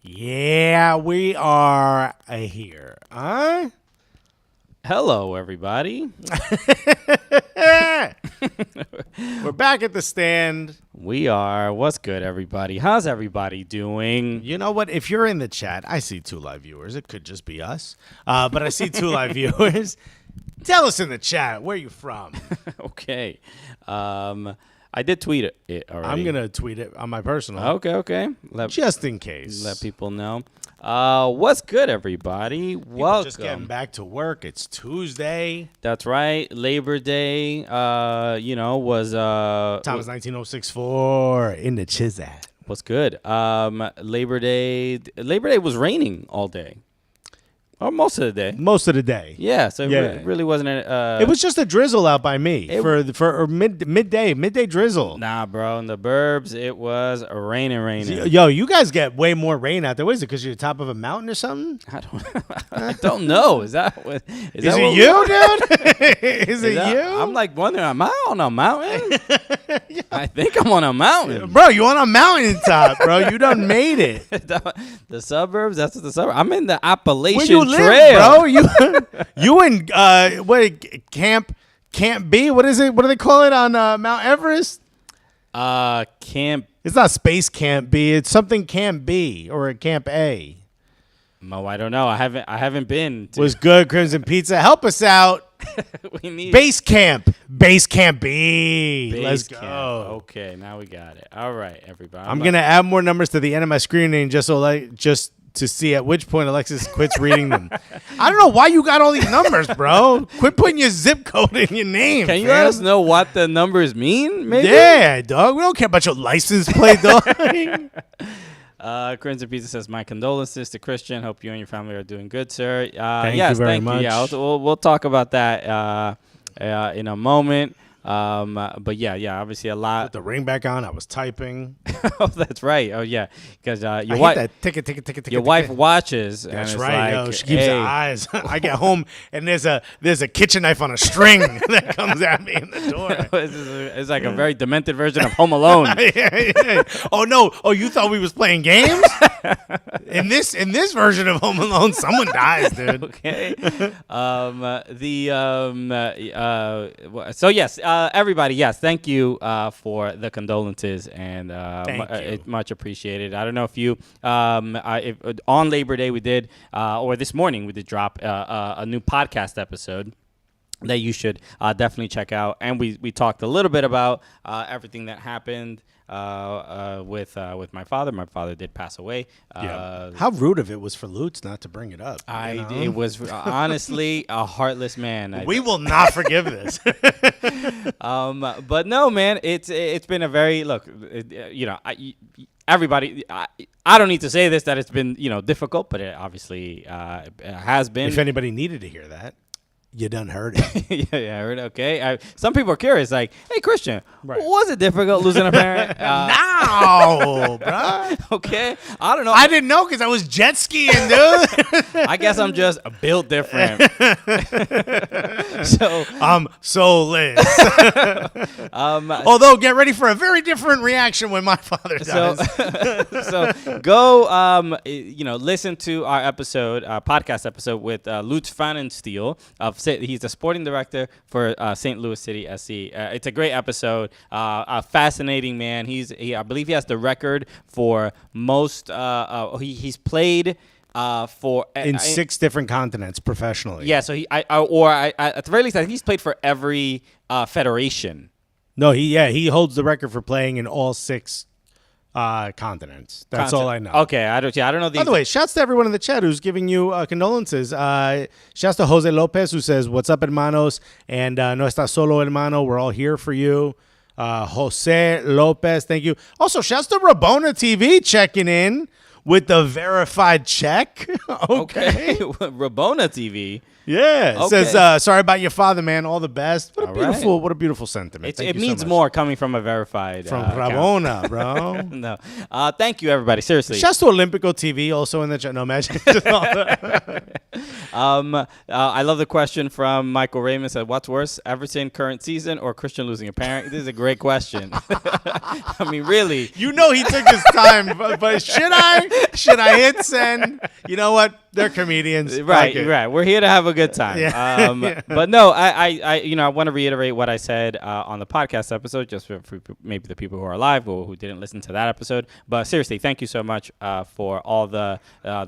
Yeah, we are here. Huh? Hello, everybody. We're back at the stand. We are. What's good, everybody? How's everybody doing? You know what? If you're in the chat, I see 2 live viewers. It could just be us. But I see 2 live viewers. Tell us in the chat, where you from? Okay. I did tweet it already. I'm going to tweet it on my personal. Okay. Just in case. Let people know. What's good, everybody? Welcome. Just getting back to work. It's Tuesday. That's right. Labor Day, was... Time is 19064 in the Chizat. What's good? Labor Day was raining all day. Or most of the day. Most of the day. Yeah, so it really wasn't... it was just a drizzle out by me for midday drizzle. Nah, bro. In the burbs, it was raining. Yo, you guys get way more rain out there. What is it, because you're top of a mountain or something? I don't know. Is it you, dude? Is it you? I'm like wondering, am I on a mountain? I think I'm on a mountain. Bro, you on a mountaintop, bro. You done made it. The suburbs, that's what the suburbs. I'm in the Appalachian Where you Trail. live, bro. You in Camp B? What is it? What do they call it on Mount Everest? Camp. It's not Space Camp B. It's something Camp B or Camp A. No, I don't know. I haven't been. Was good, Crimson Pizza. Help us out. We need Base Camp B. Let's go. Okay, now we got it. All right, everybody. I'm gonna add more numbers to the end of my screening just to see at which point Alexis quits reading them. I don't know why you got all these numbers, bro. Quit putting your zip code in your name. Can you let us know what the numbers mean? Maybe. Yeah, dog. We don't care about your license plate, dog. Crimson Pizza says, my condolences to Christian. Hope you and your family are doing good, sir. Thank you very much. Yeah, we'll talk about that in a moment. But yeah, obviously a lot. Put the ring back on. I was typing. Oh, that's right. Oh, yeah, because your wife watches. That's and right. Like, yo, she keeps her eyes. I get home and there's a kitchen knife on a string that comes at me in the door. It's like a very demented version of Home Alone. Yeah. Oh no! Oh, you thought we was playing games? In this version of Home Alone, someone dies, dude. Okay. So yes, everybody. Yes, thank you for the condolences and it's much appreciated. I don't know if you if on Labor Day we did or this morning we did drop a new podcast episode that you should definitely check out, and we talked a little bit about everything that happened with my father. My father did pass away. How rude of it was for Lutz not to bring it up. It was honestly a heartless man. We will not forgive this. But no, man, it's been a very everybody. I don't need to say this that it's been difficult, but it obviously has been. If anybody needed to hear that. You done heard it. Yeah, I heard it. Okay. Some people are curious, like, hey, Christian, was it difficult losing a parent? No, bro. Okay. I don't know. I didn't know because I was jet skiing, dude. I guess I'm just built different. I'm soulless. Although, get ready for a very different reaction when my father dies. So go, listen to our podcast episode with Lutz Pfannenstiel he's the sporting director for St. Louis City SC. It's a great episode. A fascinating man. I believe he has the record for most. He's played for in 6 different continents professionally. Yeah. So at the very least, I think he's played for every federation. No, he holds the record for playing in all 6 continents. That's all I know. Okay, I don't know. By the way, shouts to everyone in the chat who's giving you condolences. Shouts to Jose Lopez who says, "What's up, hermanos?" And no estás solo, hermano. We're all here for you. Jose Lopez, thank you. Also, shouts to Rabona TV checking in with the verified check. Okay. Rabona TV. Yeah. It Okay. says, sorry about your father, man. All the best. What a beautiful sentiment. It means more coming from a verified from Rabona, bro. No. Thank you, everybody. Seriously. Shouts to Olympico TV also in the chat. No, imagine. I love the question from Michael Raymond. Said, what's worse, Everton current season or Christian losing a parent? This is a great question. I mean, really. You know he took his time, but should I? Should I hit send? You know what? They're comedians. Right. We're here to have a good time. Yeah. But no, I want to reiterate what I said on the podcast episode, just for maybe the people who are alive or who didn't listen to that episode. But seriously, thank you so much for all the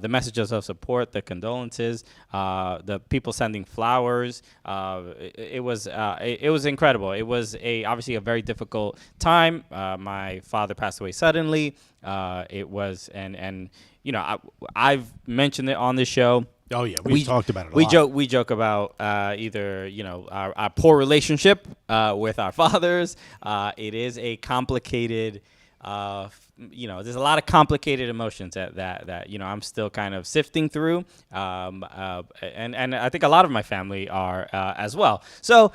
messages of support, the condolences, the people sending flowers. It was incredible. It was obviously a very difficult time. My father passed away suddenly. It was and I've mentioned it on this show. Oh yeah, we talked about it. A lot. We joke about either our poor relationship with our fathers. It is a complicated. There's a lot of complicated emotions that I'm still kind of sifting through, and I think a lot of my family are as well. So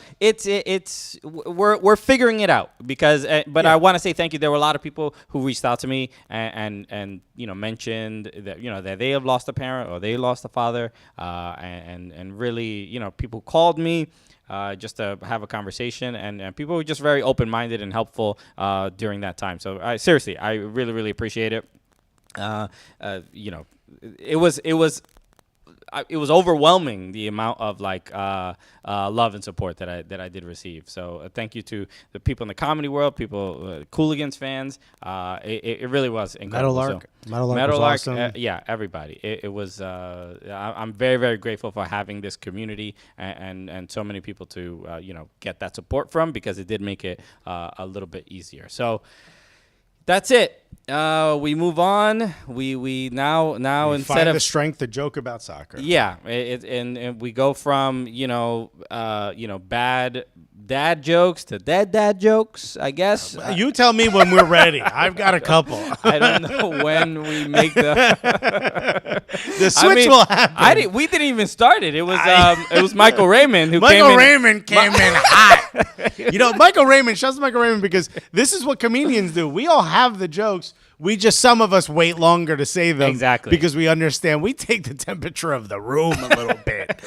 we're figuring it out because, but I want to say thank you. There were a lot of people who reached out to me and mentioned that that they have lost a parent or they lost a father, and really people called me. Just to have a conversation, and people were just very open-minded and helpful during that time. So seriously, I really, really appreciate it. It was overwhelming, the amount of love and support that I did receive. So thank you to the people in the comedy world, people, Cooligans fans. It really was incredible. Metal Lark was awesome. Everybody. It was. I'm very, very grateful for having this community and so many people to get that support from, because it did make it a little bit easier. So that's it. We move on. We now instead find of the strength to joke about soccer. Yeah, and we go from bad dad jokes to dead dad jokes, I guess. You tell me when we're ready. I've got a couple. I don't know when we make the switch will happen. We didn't even start it. It was Michael Raymond who Michael Raymond came in hot. Michael Raymond. Shouts to Michael Raymond, because this is what comedians do. We all have the jokes. Some of us wait longer to say them. Exactly. Because we understand. We take the temperature of the room a little bit.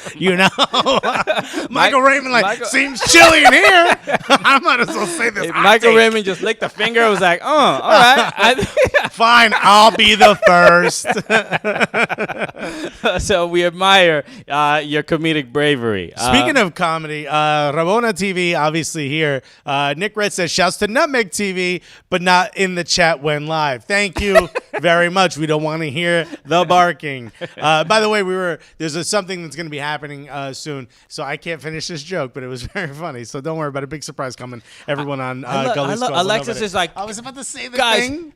Michael Raymond seems chilly in here. I might as well say this. Michael Raymond just licked a finger. I was like, all right. Fine, I'll be the first. So we admire your comedic bravery. Speaking of comedy, Rabona TV, obviously here. Nick Red says, shouts to Nutmeg TV, but not in the chat when live. Thank you very much. We don't want to hear the barking. By the way, there's something that's going to be happening soon, so I can't finish this joke, but it was very funny. So don't worry about a big surprise coming. Everyone on Gully Squad. Alexis is like, I was about to say the thing.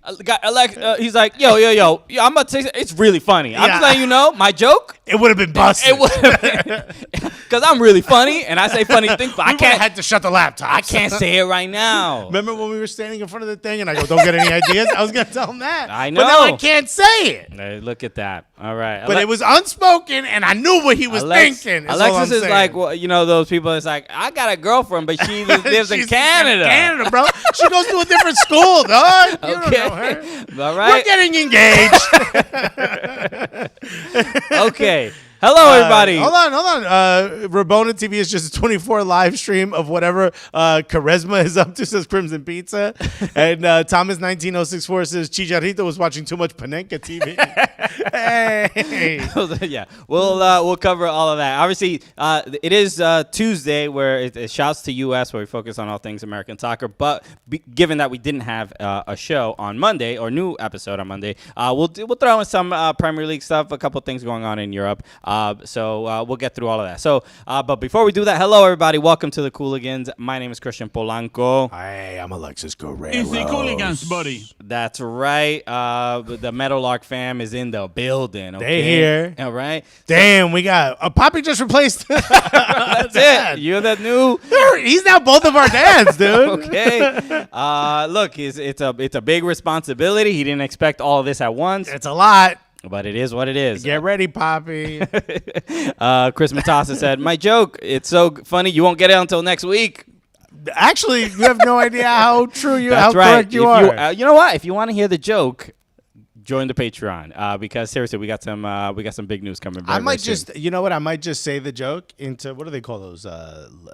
He's like, yo. I'm about to say it's really funny. I'm just letting you know, my joke. It would have been busted. It would have been, because I'm really funny and I say funny things, but I can't. Had to shut the laptop. I can't say it right now. Remember when we were standing in front of the thing and I go, don't get any ideas? I was going to tell him that. I know. But now I can't say it. Hey, look at that. All right. But it was unspoken and I knew what he was thinking. Alexis is like, those people. It's like, I got a girlfriend, but she lives in Canada. Canada, bro. She goes to a different school, dog. You don't know her. All right. We're getting engaged. Okay. Hello, everybody. Hold on. Rabona TV is just a 24 live stream of whatever Charisma is up to, says Crimson Pizza. And Thomas19064 says Chicharito was watching too much Panenka TV. Hey. Yeah, we'll cover all of that. Obviously, it is Tuesday, where it shouts to US, where we focus on all things American soccer. But given that we didn't have a show on Monday, or new episode on Monday, we'll throw in some Premier League stuff, a couple things going on in Europe. So we'll get through all of that. So, but before we do that, hello, everybody. Welcome to the Cooligans. My name is Christian Polanco. Hi, I'm Alexis Guerrero. It's the Cooligans, buddy. That's right. The Metal Lark fam is in the building. Okay? They here. All right. Damn, we got a Poppy just replaced. That's it. You're the new. He's now both of our dads, dude. Okay. Look, it's a big responsibility. He didn't expect all of this at once. It's a lot. But it is what it is. Get ready, Poppy. Chris Matassa said, my joke, it's so funny, you won't get it until next week. Actually, you have no idea how true you are. How right. correct you are. You know what? If you want to hear the joke, join the Patreon. Because seriously, we got some big news coming. I might just, you know what? I might just say the joke into, what do they call those?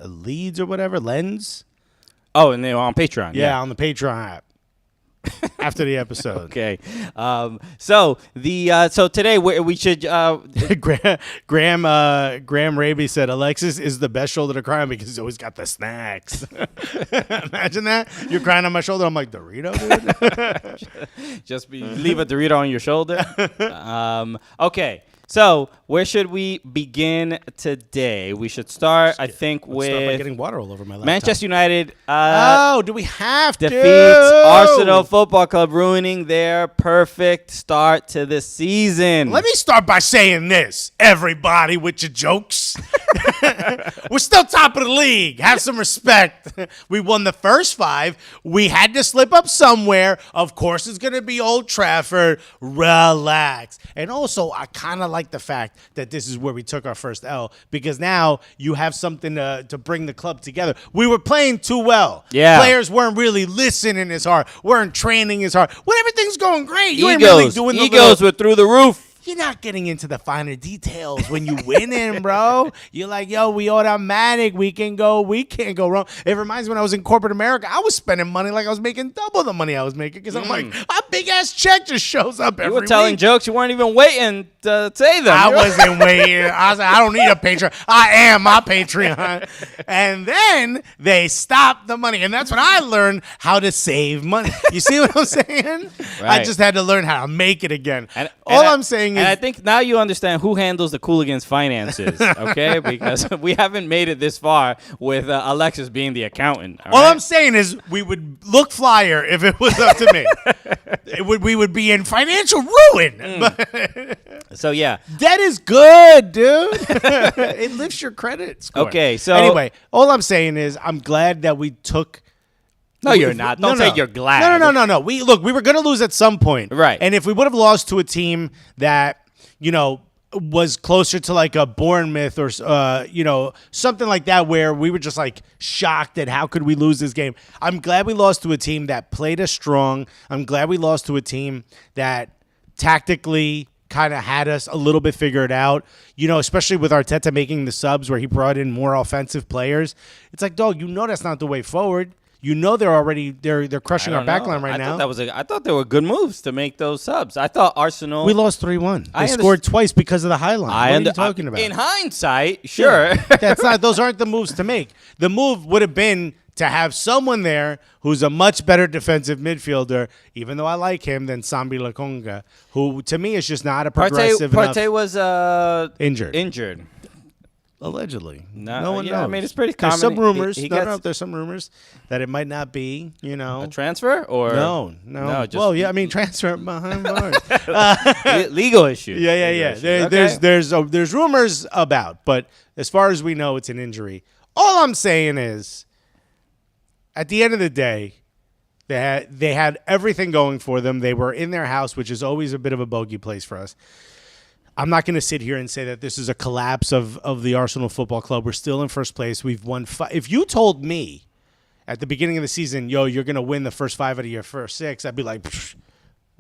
Leads or whatever? Lens? Oh, and they're on Patreon. Yeah, on the Patreon app. after the episode. Okay. So today we should. Graham Raby said Alexis is the best shoulder to cry on because he's always got the snacks. Imagine that. You're crying on my shoulder. I'm like, Dorito, dude. Just leave a Dorito on your shoulder. Okay. So where should we begin today? We should start, I think, Let's start by with getting water all over my laptop. Manchester United. Do we have to? Defeats Arsenal Football Club, ruining their perfect start to the season. Let me start by saying this, everybody, with your jokes. We're still top of the league. Have some respect. We won the first 5. We had to slip up somewhere. Of course, it's going to be Old Trafford. Relax. And also, I kind of like the fact that this is where we took our first L because now you have something to bring the club together. We were playing too well. Yeah. Players weren't really listening as hard, weren't training as hard. When everything's going great, you ain't really doing the egos were through the roof. You're not getting into the finer details when you winning, bro. You're like, yo, we automatic. We can't go wrong. It reminds me when I was in corporate America, I was spending money like I was making double the money I was making because I'm like, a big-ass check just shows up every week. You were telling jokes. You weren't even waiting to say them. I wasn't waiting. I was like, I don't need a Patreon. I am my Patreon. And then they stopped the money. And that's when I learned how to save money. You see what I'm saying? Right. I just had to learn how to make it again. All I'm saying and I think now you understand who handles the Cooligans' finances, okay? Because we haven't made it this far with Alexis being the accountant. All I'm saying is we would look flyer if it was up to me. We would be in financial ruin. So, yeah. That is good, dude. It lifts your credit score. Okay, so. Anyway, all I'm saying is I'm glad that we took. No, you're not. Don't say you're glad. No. We were going to lose at some point. Right. And if we would have lost to a team that, was closer to like a Bournemouth or, something like that where we were just like shocked at how could we lose this game. I'm glad we lost to a team that played us strong. I'm glad we lost to a team that tactically kind of had us a little bit figured out, especially with Arteta making the subs where he brought in more offensive players. It's like, dog, that's not the way forward. They're crushing our backline right now. I thought they were good moves to make those subs. I thought Arsenal. We lost 3-1. They scored twice because of the high line. What are you talking about? In hindsight, sure. Those aren't the moves to make. The move would have been to have someone there who's a much better defensive midfielder, even though I like him, than Sambi Lakonga, who to me is just not a progressive enough. Partey was injured. Allegedly. No one knows. I mean, it's pretty common. There's some rumors. There's some rumors that it might not be, A transfer? Or No. Transfer behind bars. Legal issues. Yeah. There's rumors about, but as far as we know, it's an injury. All I'm saying is, at the end of the day, they had everything going for them. They were in their house, which is always a bit of a bogey place for us. I'm not going to sit here and say that this is a collapse of the Arsenal Football Club. We're still in first place. We've won 5. If you told me at the beginning of the season, you're going to win the first 5 out of your first 6, I'd be like,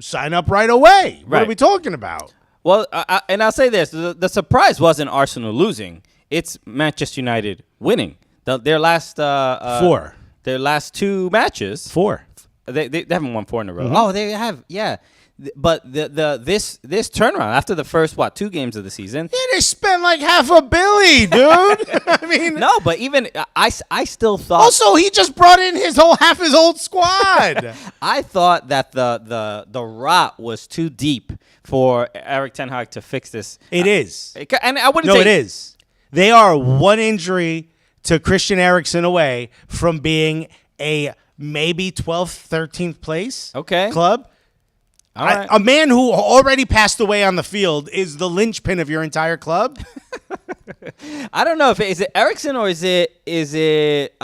sign up right away. Right. What are we talking about? Well, and I'll say this. The surprise wasn't Arsenal losing. It's Manchester United winning. Their last 4. Their last 2 matches. 4. They haven't won 4 in a row. Mm-hmm. Oh, they have. Yeah. But this turnaround after the first 2 games of the season, they spent like $500 million, dude. I mean, no, but even I still thought. Also, he just brought in half his old squad. I thought that the rot was too deep for Erik ten Hag to fix this. It is, and I wouldn't. No, it is. They are one injury to Christian Eriksen away from being a maybe 12th, 13th place club. All right. A man who already passed away on the field is the linchpin of your entire club. I don't know if is it Eriksen or is it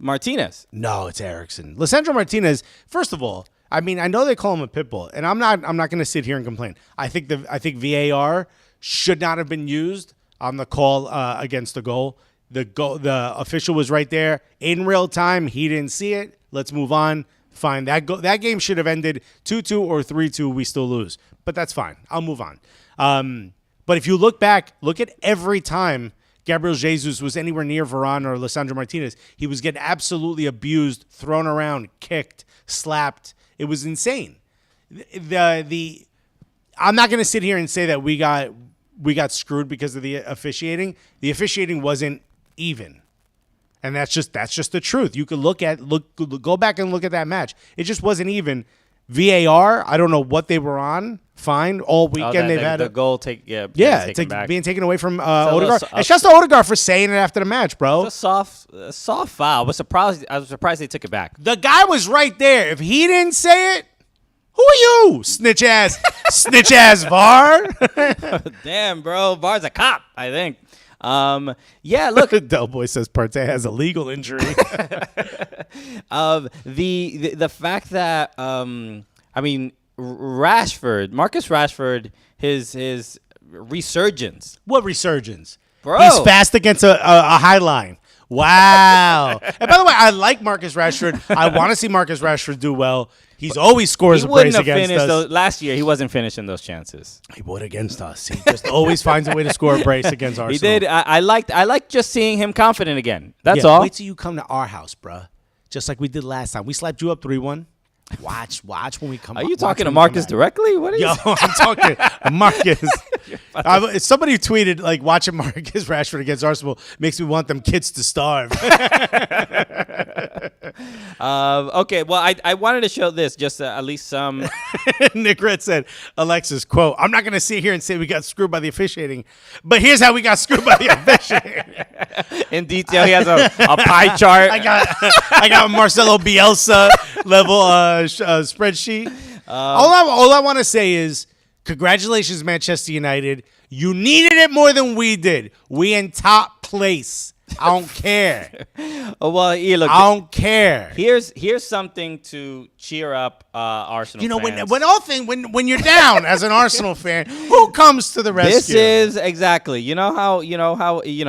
Martinez? No, it's Eriksen. Lisandro Martinez. First of all, I mean, I know they call him a pit bull, and I'm not going to sit here and complain. I think VAR should not have been used on the call against the goal. The official was right there in real time. He didn't see it. Let's move on. Fine. That game should have ended 2-2 or 3-2. We still lose. But that's fine. I'll move on. But if you look back, look at every time Gabriel Jesus was anywhere near Varane or Lisandro Martinez, he was getting absolutely abused, thrown around, kicked, slapped. It was insane. I'm not going to sit here and say that we got screwed because of the officiating. The officiating wasn't even. And that's just the truth. You could go back and look at that match. It just wasn't even. VAR, I don't know what they were on. Fine, all weekend they've had the goal being taken away from Odegaard. It's just Odegaard for saying it after the match, bro. It's a soft foul. I was surprised they took it back. The guy was right there. If he didn't say it, who are you, snitch ass VAR? Damn, bro, VAR's a cop, I think. Yeah, look. Del Boy says Partey has a legal injury. The fact that Marcus Rashford, his resurgence. What resurgence? Bro. He's fast against a high line. Wow. And by the way, I like Marcus Rashford. I want to see Marcus Rashford do well. He's always scores a brace against us. Last year, he wasn't finishing those chances. He would against us. He just always finds a way to score a brace against Arsenal. He did. I liked just seeing him confident again. That's all. Wait till you come to our house, bruh. Just like we did last time. We slapped you up 3-1. Watch when we come. Are you talking to Marcus directly? What are you? I'm talking Marcus. Somebody tweeted like watching Marcus Rashford against Arsenal makes me want them kids to starve. Okay, well, I wanted to show this just at least some. Nick Red said, Alexis, quote, "I'm not going to sit here and say we got screwed by the officiating, but here's how we got screwed by the officiating." In detail, he has a pie chart. I got Marcelo Bielsa level spreadsheet. All I want to say is congratulations, Manchester United. You needed it more than we did. We in top place. I don't care. Well, yeah, look, I don't care. Here's something to cheer up Arsenal. You know, fans. when you're down as an Arsenal fan, who comes to the rescue? This is exactly. You know how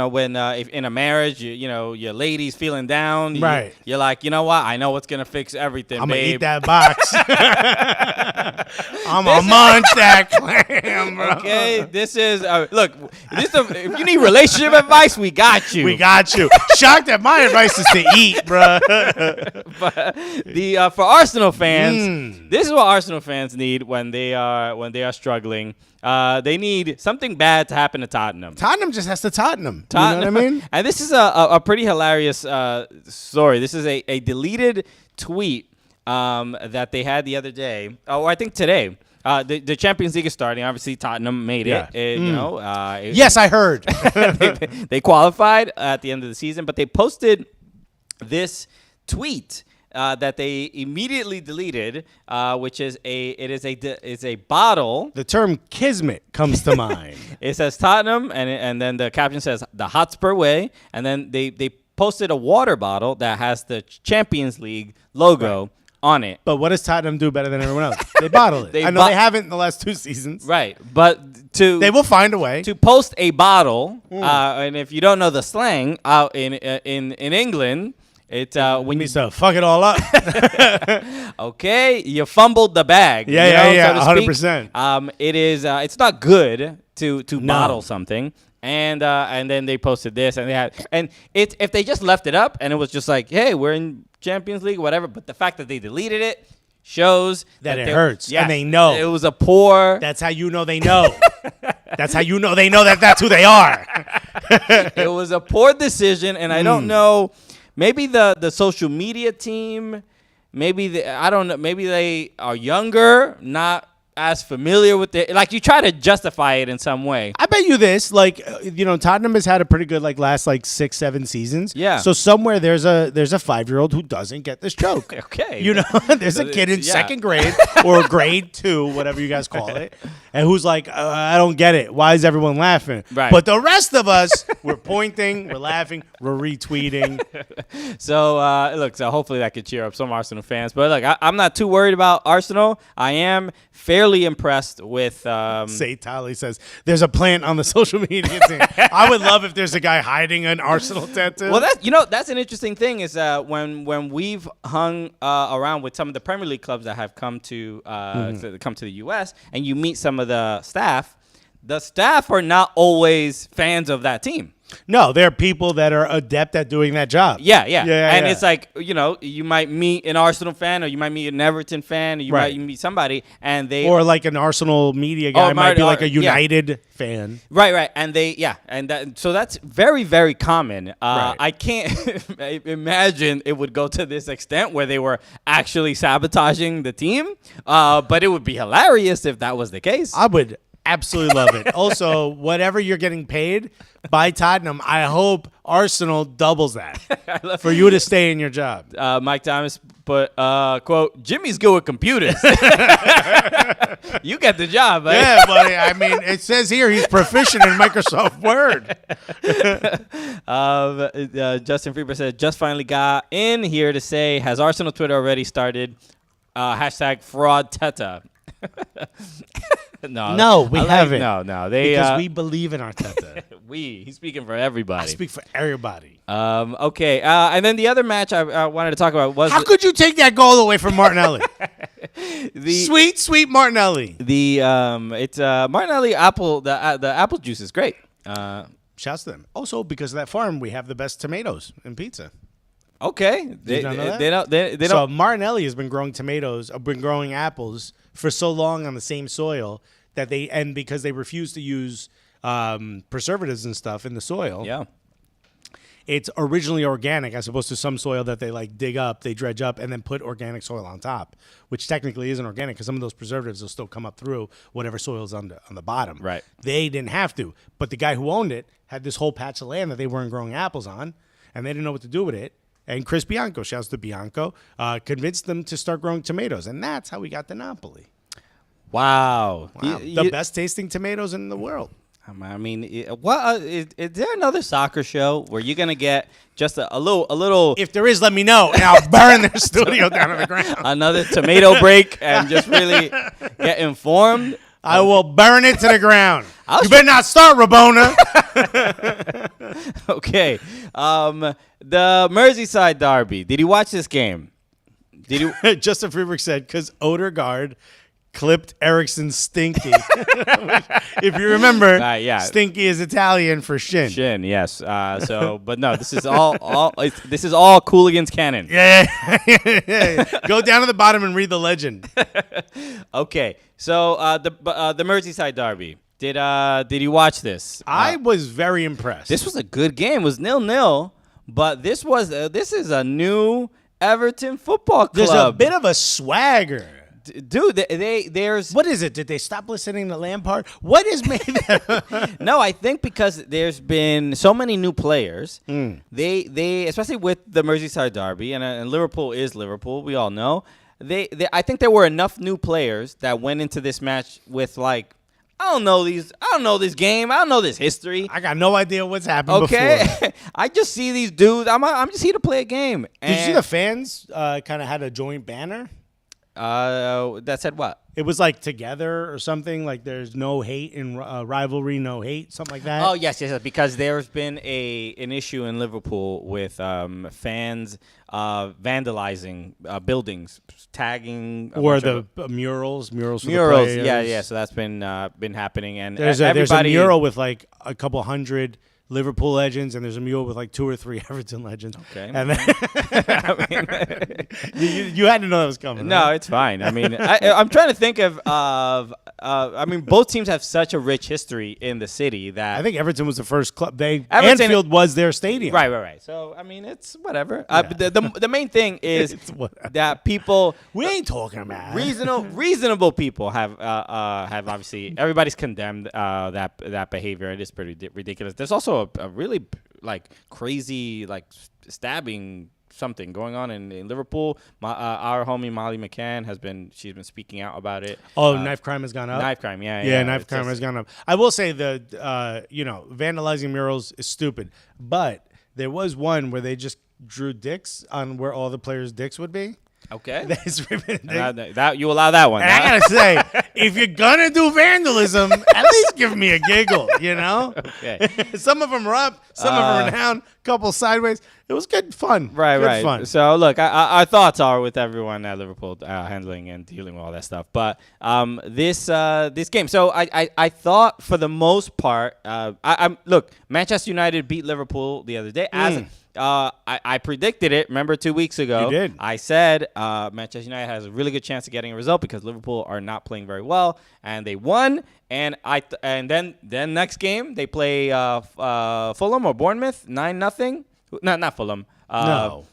when if in a marriage, your lady's feeling down, right? You're like, you know what? I know what's gonna fix everything. I'm babe. gonna eat that box. I'm gonna munch that clam, bro. Okay, this is look. If you need relationship advice, we got you. We got you. Shocked that my advice is to eat, bro. But for Arsenal fans, this is what Arsenal fans need when they are struggling. They need something bad to happen to Tottenham. Tottenham just has to Tottenham. You know what I mean? And this is a pretty hilarious story. This is a deleted tweet that they had the other day. Oh, I think today. The Champions League is starting. Obviously, Tottenham made it. Yes, I heard. They qualified at the end of the season, but they posted this tweet that they immediately deleted, which is a bottle. The term kismet comes to mind. It says Tottenham, and then the caption says the Hotspur way, and then they posted a water bottle that has the Champions League logo. Right. On it. But what does Tottenham do better than everyone else? They bottle it. I know they haven't in the last 2 seasons. Right. But they will find a way. To post a bottle, and if you don't know the slang, out in England, it's when you fuck it all up. Okay, you fumbled the bag. Yeah, 100%. It is. It's not good to bottle something. And then they posted this, and if they just left it up and it was just like, hey, we're in Champions League, whatever. But the fact that they deleted it shows that it hurts, and they know it was a poor. That's how you know they know. That's how you know they know that's who they are. It was a poor decision, and I don't know. Maybe the social media team, I don't know. Maybe they are younger, not as familiar with it. Like, you try to justify it in some way. I bet you this, Tottenham has had a pretty good last 6-7 seasons. Yeah. So somewhere there's a 5-year-old who doesn't get this joke. Okay. There's a kid in second grade or grade 2, whatever you guys call it, and who's like, I don't get it. Why is everyone laughing? Right. But the rest of us, we're pointing, we're laughing, we're retweeting. So hopefully that could cheer up some Arsenal fans. But look, I'm not too worried about Arsenal. I am fairly impressed with Say Tolly says there's a plant on the social media team. I would love if there's a guy hiding an Arsenal tattoo. Well, that's an interesting thing is when we've hung around with some of the Premier League clubs that have come to the US, and you meet some of the staff are not always fans of that team. No, there are people that are adept at doing that job. Yeah. And it's like, you might meet an Arsenal fan, or you might meet an Everton fan, or you might meet somebody, and they or like an Arsenal media guy might be like a United fan. Right. And so that's very, very common. I can't imagine it would go to this extent where they were actually sabotaging the team. But it would be hilarious if that was the case. I would absolutely love it. Also, whatever you're getting paid by Tottenham, I hope Arsenal doubles that for you to stay in your job. Mike Thomas put, quote, Jimmy's good with computers. You get the job, buddy. Yeah, buddy. I mean, it says here he's proficient in Microsoft Word. Justin Freeber said, just finally got in here to say, has Arsenal Twitter already started hashtag fraud Teta? No, we haven't. No. Because we believe in Arteta. He's speaking for everybody. I speak for everybody. Okay. And then the other match I wanted to talk about was... How could you take that goal away from Martinelli? Sweet Martinelli. It's Martinelli apple. The apple juice is great. Shouts to them. Also, because of that farm, we have the best tomatoes and pizza. Okay. They don't. So Martinelli has been growing growing apples for so long on the same soil and because they refuse to use preservatives and stuff in the soil. Yeah. It's originally organic as opposed to some soil that they like dig up, they dredge up, and then put organic soil on top, which technically isn't organic because some of those preservatives will still come up through whatever soil's on the bottom. Right. They didn't have to, but the guy who owned it had this whole patch of land that they weren't growing apples on, and they didn't know what to do with it. And Chris Bianco, shouts to Bianco, convinced them to start growing tomatoes, and that's how we got the Napoli. Wow. The best tasting tomatoes in the world. I mean, is there another soccer show where you're gonna get just a little? If there is, let me know, and I'll burn their studio down to the ground. Another tomato break, and just really get informed. I will burn it to the ground. You better not start, Rabona. Okay. The Merseyside derby. Did you watch this game? Did you? Justin Freeberg said, because Odegaard clipped Ericsson's Stinky. If you remember, Stinky is Italian for shin. Shin, yes. But no, this is all Cooligans canon. Yeah. Go down to the bottom and read the legend. Okay, so the Merseyside derby. Did you watch this? I was very impressed. This was a good game. It was 0-0, but this is a new Everton Football Club. There's a bit of a swagger. Dude, there's... What is it? Did they stop listening to Lampard? What is made that? No, I think because there's been so many new players. They especially with the Merseyside derby, and Liverpool is Liverpool, we all know. I think there were enough new players that went into this match with like, I don't know this game. I don't know this history. I got no idea what's happened before. I just see these dudes. I'm just here to play a game. Did you see the fans kind of had a joint banner? That said what? It was like together or something. Like there's no hate in rivalry, no hate, something like that. Oh yes. Because there's been an issue in Liverpool with fans vandalizing buildings, tagging or the murals. Yeah. So that's been happening, and there's a mural with like a couple hundred Liverpool legends, and there's a mural with like 2 or 3 Everton legends. Okay. And then you had to know that was coming. No, right? It's fine. I mean, I'm trying to think of I mean, both teams have such a rich history in the city that I think Everton was the first club. Anfield was their stadium. Right. So I mean, it's whatever. Yeah. The main thing is that people we ain't talking about reasonable people have obviously everybody's condemned that behavior. It is pretty ridiculous. There's also a really like crazy like stabbing something going on in Liverpool. Our homie Molly McCann she's been speaking out about it. Oh, knife crime has gone up. Knife crime, yeah. Knife crime has gone up. I will say that vandalizing murals is stupid, but there was one where they just drew dicks on where all the players' dicks would be. Okay. That that you allow that one. And I gotta say, if you're gonna do vandalism, at least give me a giggle. Okay. Some of them are up, some of them are down, couple sideways. It was good fun. Right. Fun. So look, our thoughts are with everyone at Liverpool handling and dealing with all that stuff. But this game. So I thought for the most part, look, Manchester United beat Liverpool the other day. As I predicted it. Remember 2 weeks ago? You did. I said Manchester United has a really good chance of getting a result because Liverpool are not playing very well, and they won. And then next game they play Fulham or Bournemouth 9-0. Not Fulham. No.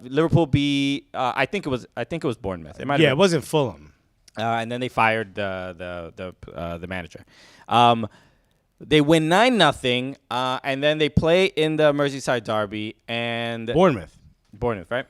Liverpool beat. I think it was Bournemouth. It wasn't Fulham. And then they fired the manager. They win 9-0, and then they play in the Merseyside derby and Bournemouth, right?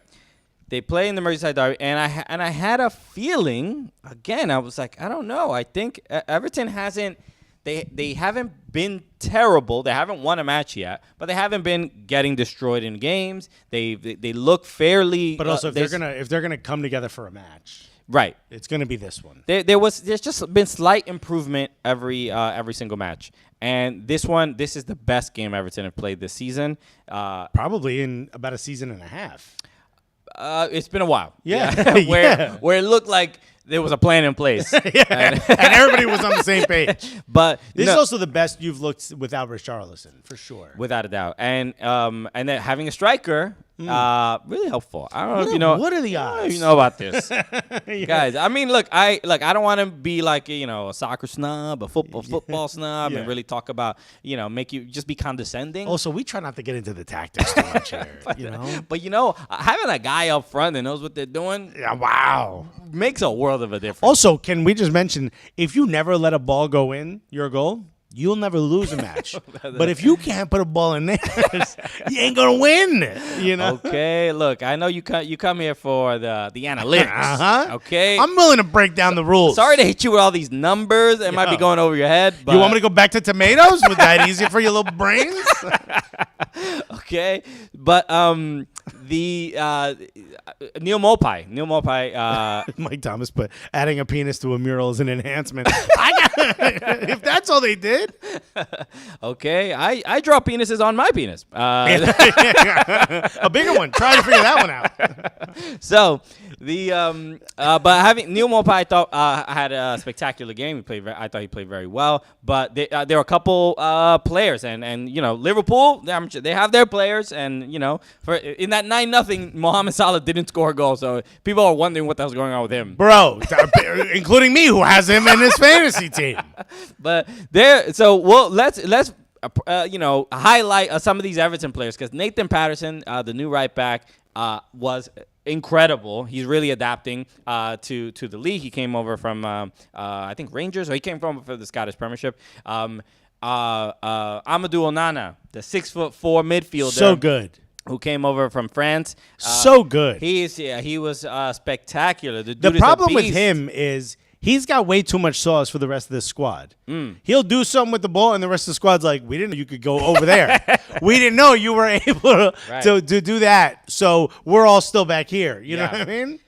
They play in the Merseyside derby, and I had a feeling again. I was like, I don't know. I think Everton hasn't. They haven't been terrible. They haven't won a match yet, but they haven't been getting destroyed in games. They look fairly. But also, if they're gonna come together for a match, right, it's gonna be this one. There's just been slight improvement every single match, and this is the best game Everton have played this season. Probably in about a season and a half. It's been a while. Yeah. Where it looked like there was a plan in place. And everybody was on the same page. But this is also the best you've looked without Richarlison, for sure. Without a doubt. And then having a striker, really helpful. I don't know if you know. What are the odds? I don't know if you know about this. Guys, I mean, look, I don't want to be like, a soccer snob, a football snob, and really talk about, make you just be condescending. Also, we try not to get into the tactics too much here, But, having a guy up front that knows what they're doing, makes a world of a difference. Also, can we just mention, if you never let a ball go in your goal, you'll never lose a match. But if you can't put a ball in there, you ain't gonna win. Okay, look, I know you come here for the analytics. Okay, I'm willing to break down the rules. Sorry to hit you with all these numbers. It might be going over your head. But you want me to go back to tomatoes? Was that easy for your little brains? Okay, but the Neil Mopai. Mike Thomas put adding a penis to a mural is an enhancement. If that's all they did. Okay, I draw penises on my penis. A bigger one. Try to figure that one out. So but having Neil Mopai, I thought had a spectacular game. I thought he played very well. But there were a couple players, and Liverpool, they have their players, and in that 9-0, Mohamed Salah didn't score a goal, so people are wondering what the hell's going on with him, bro. Including me, who has him in his fantasy team. But let's highlight some of these Everton players, because Nathan Patterson, the new right back, was incredible. He's really adapting to the league. He came over from I think Rangers, or he came from the Scottish Premiership. Amadou Onana, the 6'4" midfielder, so good, who came over from France. So good. He was spectacular. The problem with him is he's got way too much sauce for the rest of the squad. He'll do something with the ball, and the rest of the squad's like, we didn't know you could go over there. We didn't know you were able to do that. So we're all still back here. You know what I mean?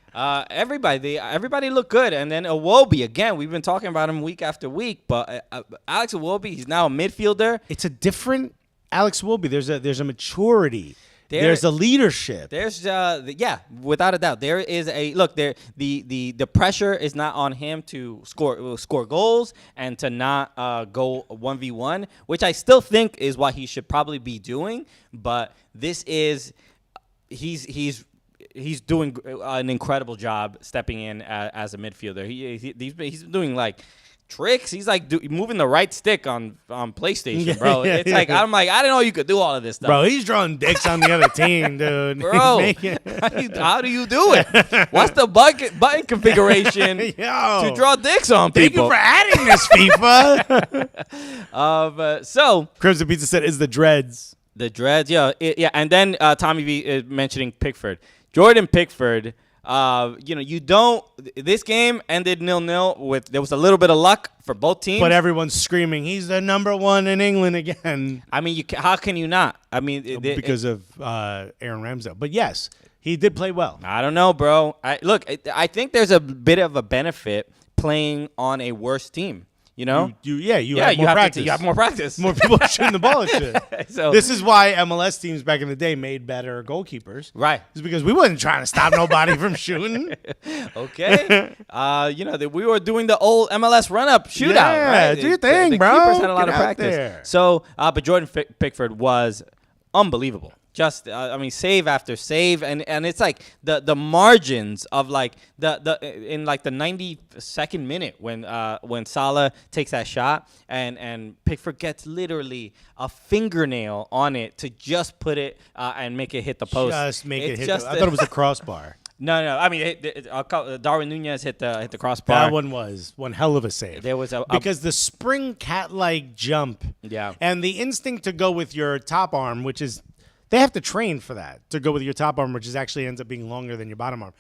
Everybody looked good. And then Iwobi, again, we've been talking about him week after week, but Alex Iwobi, he's now a midfielder. It's a different Alex Iwobi. There's a maturity. There's a leadership. There's without a doubt. There is the pressure is not on him to score goals and to not go 1v1, which I still think is what he should probably be doing. But this is he's doing an incredible job stepping in as a midfielder. He's doing like tricks. He's like moving the right stick on PlayStation, bro. I didn't know you could do all of this stuff. Bro, he's drawing dicks on the other team, dude. Bro, how do you do it? What's the button configuration to draw dicks on people? Thank you for adding this, FIFA. So Crimson Pizza said is the dreads. The dreads, yeah. And then Tommy V is mentioning Pickford. Jordan Pickford. This game ended 0-0 there was a little bit of luck for both teams. But everyone's screaming, he's the number one in England again. I mean, how can you not? I mean, because of Aaron Ramsdale. But yes, He did play well. I don't know, bro. I think there's a bit of a benefit playing on a worse team. You know? You have more practice. You have more practice. More people shooting the ball and shit. So this is why MLS teams back in the day made better goalkeepers. Right. It's because we wasn't trying to stop nobody from shooting. Okay. We were doing the old MLS run-up shootout. Yeah, right? do your thing, the bro. Keepers had a lot Get of out practice. there. So, but Jordan Pickford was unbelievable. Just, save after save, and it's like the margins of like in like the 92nd minute when Salah takes that shot and Pickford gets literally a fingernail on it to just put it and make it hit the post. Just make it hit. I thought it was a crossbar. No. I mean, Darwin Nunez hit the crossbar. That one was one hell of a save. There was because the spring cat-like jump, and the instinct to go with your top arm, which is. They have to train for that, to go with your top arm, which is actually ends up being longer than your bottom arm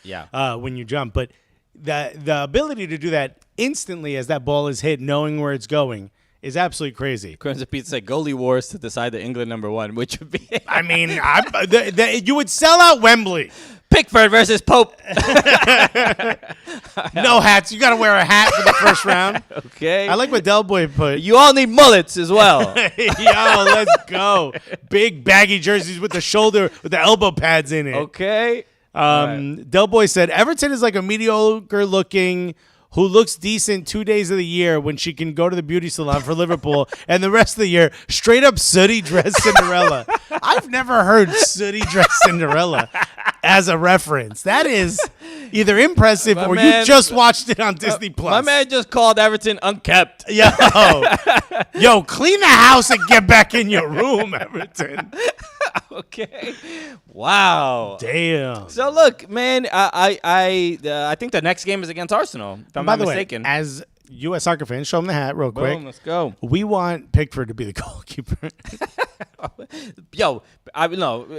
when you jump. But the ability to do that instantly as that ball is hit, knowing where it's going, is absolutely crazy. Crimson Pete said goalie wars to decide the England #1, which would be... I mean, you would sell out Wembley. Pickford versus Pope. No hats. You got to wear a hat for the first round. Okay. I like what Del Boy put. You all need mullets as well. Yo, let's go. Big baggy jerseys with the elbow pads in it. Okay. Del Boy said, Everton is like a mediocre looking who looks decent 2 days of the year when she can go to the beauty salon for Liverpool and the rest of the year straight up sooty dress Cinderella. I've never heard sooty dress Cinderella as a reference. That is either impressive or you just watched it on Disney Plus. My man just called Everton unkept. Yo, clean the house and get back in your room, Everton. Okay. Wow. Damn. So look, man, I think the next game is against Arsenal. If I'm not mistaken. Way, as U.S. soccer fans, show them the hat real quick. Boom, let's go. We want Pickford to be the goalkeeper. Yo,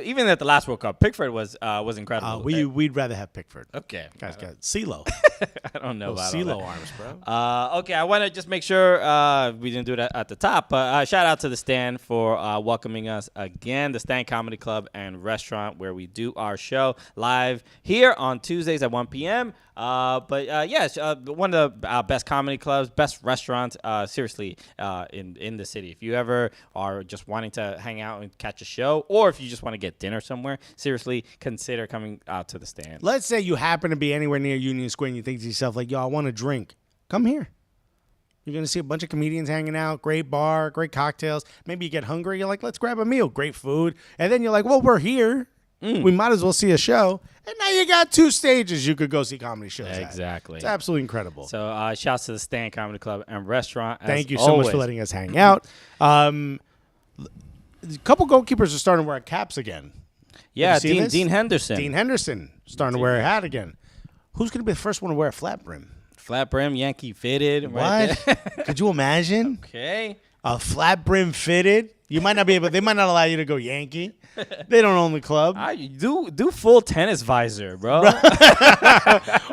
even at the last World Cup, Pickford was incredible. We'd rather have Pickford. Okay. Guys got CeeLo. I don't know about CeeLo arms, bro. Okay, I want to just make sure we didn't do that at the top, but shout out to The Stand for welcoming us again. The Stand Comedy Club and Restaurant, where we do our show live here on Tuesdays at 1 p.m. Yes, one of the best comedy clubs, best restaurants, seriously, in the city. If you ever are just wanting to hang out and catch a show, or if you just want to get dinner somewhere, seriously, consider coming out to The Stand. Let's say you happen to be anywhere near Union Square and you think to yourself, like, yo, I want a drink. Come here. You're going to see a bunch of comedians hanging out, great bar, great cocktails. Maybe you get hungry. You're like, let's grab a meal. Great food. And then you're like, well, we're here. We might as well see a show. And now you got 2 stages you could go see comedy shows Exactly. It's absolutely incredible. So shouts to The Stand Comedy Club and Restaurant. Thank you so much for letting us hang out. A couple goalkeepers are starting to wear caps again. Yeah, Dean Henderson. Dean Henderson starting to wear a hat again. Who's going to be the first one to wear a flat brim? Flat brim, Yankee fitted. What? Right. Could you imagine? Okay. A flat brim fitted? You might not be able. They might not allow you to go Yankee. They don't own the club. Do full tennis visor, bro.